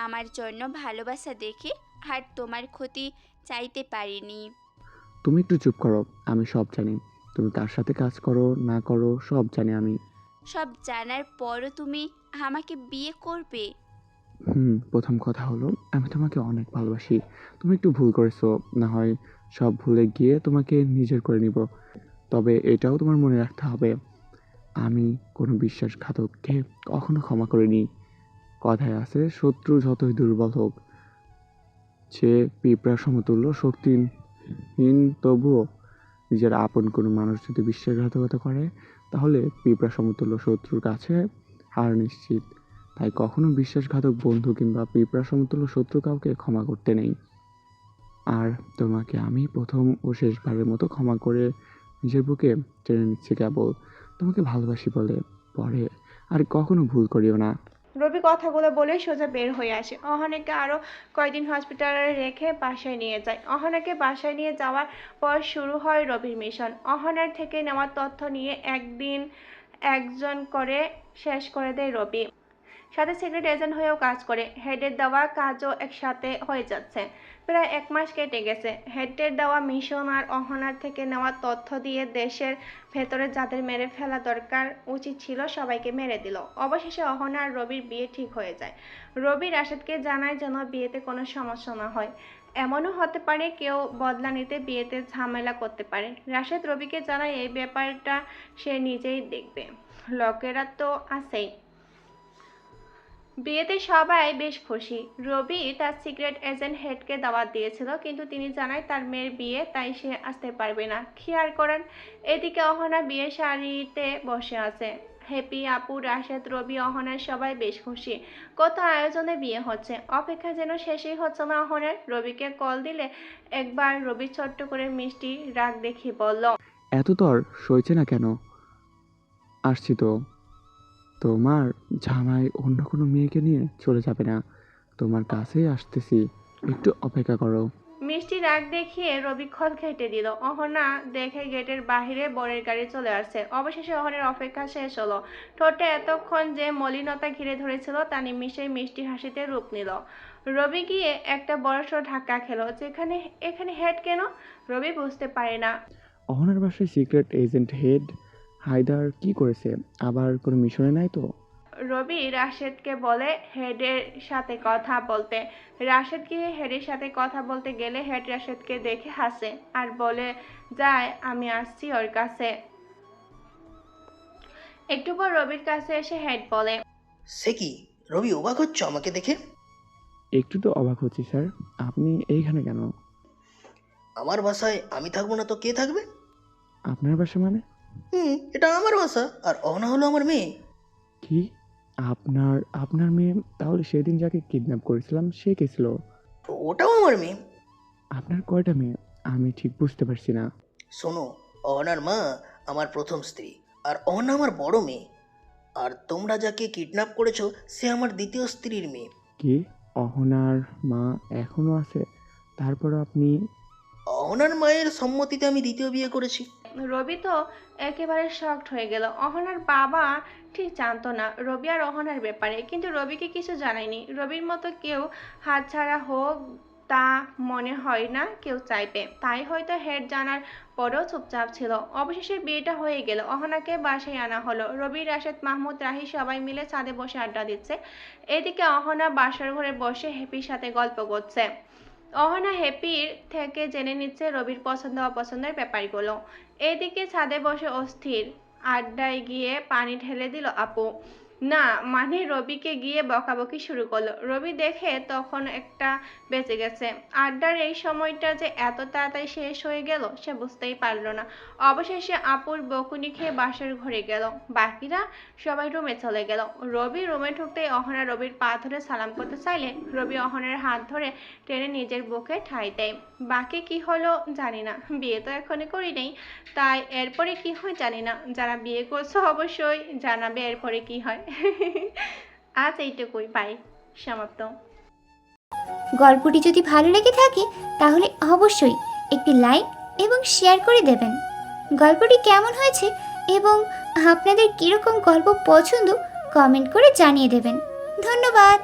আমার জন্য ভালোবাসা দেখে আর তোমার ক্ষতি চাইতে পারিনি। তুমি একটু চুপ করো, আমি সব জানি। তুমি কার সাথে কাজ করো না করো সব জানি আমি। সব জানার পরও তুমি আমাকে বিয়ে করবে? প্রথম কথা হলো, আমি তোমাকে অনেক ভালোবাসি। তুমি একটু ভুল করেছো, না হয় সব ভুলে গিয়ে তোমাকে নিজের করে নিব। তবে এটাও তোমার মনে রাখতে হবে, আমি কোনো বিশ্বাসঘাতককে কখনো ক্ষমা করিনি। কথায় আছে, শত্রু যতই দুর্বল হোক, সে পিঁপড়ার সমতুল্য শক্তিহীন, তবুও নিজের আপন কোনো মানুষ যদি বিশ্বাসঘাতকতা করে, তাহলে পিঁপড়া সমতুল্য শত্রুর কাছে হার নিশ্চিত। তাই কখনো বিশ্বাসঘাতক বন্ধু কিংবা পিঁপড়া সমতুল্য শত্রু কাউকে ক্ষমা করতে নেই। আর তোমাকে আমি প্রথম ও শেষবারের মতো ক্ষমা করে নিজের বুকে টেনে নিচ্ছি কেবল, তোমাকে ভালোবাসি বলে। পরে আর কখনো ভুল করিও না। রবি কথাগুলো বলে সোজা বের হয়ে আসে। অহনাকে আরো কয়েকদিন হসপিটালে রেখে বাসায় নিয়ে যায়। অহনাকে বাসায় নিয়ে যাওয়ার পর শুরু হয় রবির মিশন। অহনার থেকে নেওয়া তথ্য নিয়ে একদিন একজন করে শেষ করে দেয় রবি। সাথে সিক্রেট এজেন্ট হয়েও কাজ করে। হেডের দেওয়া কাজও একসাথে হয়ে যাচ্ছে। প্রায় 1 মাস কেটে গেছে। হেডের দেওয়া মিশন আর অহনার থেকে নেওয়া তথ্য দিয়ে দেশের ভেতরে যাদের মেরে ফেলা দরকার উচিত ছিল সবাইকে মেরে দিল। অবশেষে অহনা আর রবির বিয়ে ঠিক হয়ে যায়। রবি রাশেদকে জানায় যেন বিয়েতে কোনো সমস্যা না হয়। এমনও হতে পারে কেউ বদলা নিতে বিয়েতে ঝামেলা করতে পারে। রাশেদ রবিকে জানায় এই ব্যাপারটা সে নিজেই দেখবে, লোকেরা তো আছেই। বিয়েতে সবাই বেশ খুশি। রবি তার সিক্রেট এজেন্ট হেডকে দাওয়াত দিয়েছিল, কিন্তু তিনি জানায় তার মেয়ের বিয়ে, তাই সে আসতে পারবে না। খেয়াল করেন এদিকে অহনা বিয়ের শাড়িতে বসে আছে। হ্যাপি, আপু, রাশেদ, রবি, অহনা সবাই বেশ খুশি। কত আয়োজনে বিয়ে হচ্ছে, অপেক্ষা যেন শেষই হচ্ছে না অহনার। রবিকে কল দিলে একবার রবি ছোট্ট করে মিষ্টি রাগ দেখিয়ে বলল, এত তোর সইছে না কেন? আসছি তো। তোমার জামাই অন্য কোনো মেয়েকে নিয়ে চলে যাবে না, তোমার কাছেই আসতেছি, একটু অপেক্ষা করো। মিষ্টি রাগ দেখিয়ে রবি খল কেটে দিল। অহনা দেখে গেটের বাহিরে বরের গাড়ি চলে আসছে। অবশেষে অহনের অপেক্ষা শেষ হলো। ঠোঁটে এতক্ষণ যে মলিনতা ঘিরে ধরেছিল তা নিমিষেই মিষ্টি হাসিতে রূপ নিল। রবি গিয়ে একটা বড়সড় ধাক্কা খেলো। এখানে হেড কেন? রবি বুঝতে পারে না। অহনার বাসায় সিক্রেট এজেন্ট হেড হায়দার কি করেছে? আবার কোনো মিশনে নাই তো? রবি রাশেদকে বলে হেডের সাথে কথা বলতে। রাশেদ গিয়ে হেডের সাথে কথা বলতে গেলে হেড রাশেদকে দেখে হাসে আর বলে যায়, আমি আসছি ওর কাছে। একটু পর রবির কাছে এসে হেড বলে, সে কি রবি, অবাক হচ্ছ আমাকে দেখে? একটু তো অবাক হচ্ছি স্যার, আপনি এইখানে কেন? আমার বাসায় আমি থাকবো না তো কে থাকবে? আপনার বাসা মানে? এটা আমার বাসা, আর অহনা হলো আমার মেয়ে। কি? আপনার মেয়ে? তাহলে সেদিন যাকে কিডন্যাপ করেছিলাম সে কে ছিল? ওটাও আমার মেয়ে। আপনার কয়টা মেয়ে? আমি ঠিক বুঝতে পারছি না। শোনো, অহনার মা আমার প্রথম স্ত্রী, আর অহনা আমার বড় মেয়ে। আর তোমরা যাকে কিডন্যাপ করেছো সে আমার দ্বিতীয় স্ত্রীর মেয়ে। কি? অহনার মা এখনো আছে? তারপর আপনি? অহনার মায়ের সম্মতিতে আমি দ্বিতীয় বিয়ে করেছি। রবি তো একেবারে শকড হয়ে গেল। অহনার বাবা ঠিক জানতো না রবি আর অহনার ব্যাপারে, কিন্তু রবিকে কিছু জানায়নি। রবির মতো কেউ হাতছাড়া হোক তা মনে হয় না কেউ চাইবে, তাই হয়তো হেড জানার পরেও চুপচাপ ছিল। অবশেষে বিয়েটা হয়ে গেল, অহনাকে বাসায় আনা হলো। রবি, রাশেদ, মাহমুদ, রাহি সবাই মিলে ছাদে বসে আড্ডা দিচ্ছে। এদিকে অহনা বাসার ঘরে বসে হ্যাপির সাথে গল্প করছে। অহনা হ্যাপির থেকে জেনে নিচ্ছে রবির পছন্দ অপছন্দের ব্যাপারগুলো। এদিকে ছাদে বসে অস্থির আড্ডায় গিয়ে পানি ঢেলে দিল আপু। না মানে রবিকে গিয়ে বকাবকি শুরু করলো। রবি দেখে তখন একটা বেঁচে গেছে। আড্ডার এই সময়টা যে এত তাড়াতাড়ি শেষ হয়ে গেল সে বুঝতেই পারলো না। অবশেষে আপুর বকুনি খেয়ে বাসার ঘরে গেল, বাকিরা সবাই রুমে চলে গেল। রবি রুমে ঢুকতেই অহনা রবির পা ধরে সালাম করতে চাইলে রবি অহনার হাত ধরে টেনে নিজের বুকে ঠাঁই দেয়। বাকি কি হলো জানি না, বিয়ে তো এখনই করি নেই, তাই এরপরে কি হয় জানি না। যারা বিয়ে করছো অবশ্যই জানাবে এরপরে কি হয়। আজ এইটুকুই, বাই, সমাপ্ত। গল্পটি যদি ভালো লেগে থাকে তাহলে অবশ্যই একটি লাইক এবং শেয়ার করে দেবেন। গল্পটি কেমন হয়েছে এবং আপনাদের কীরকম গল্প পছন্দ কমেন্ট করে জানিয়ে দেবেন। ধন্যবাদ।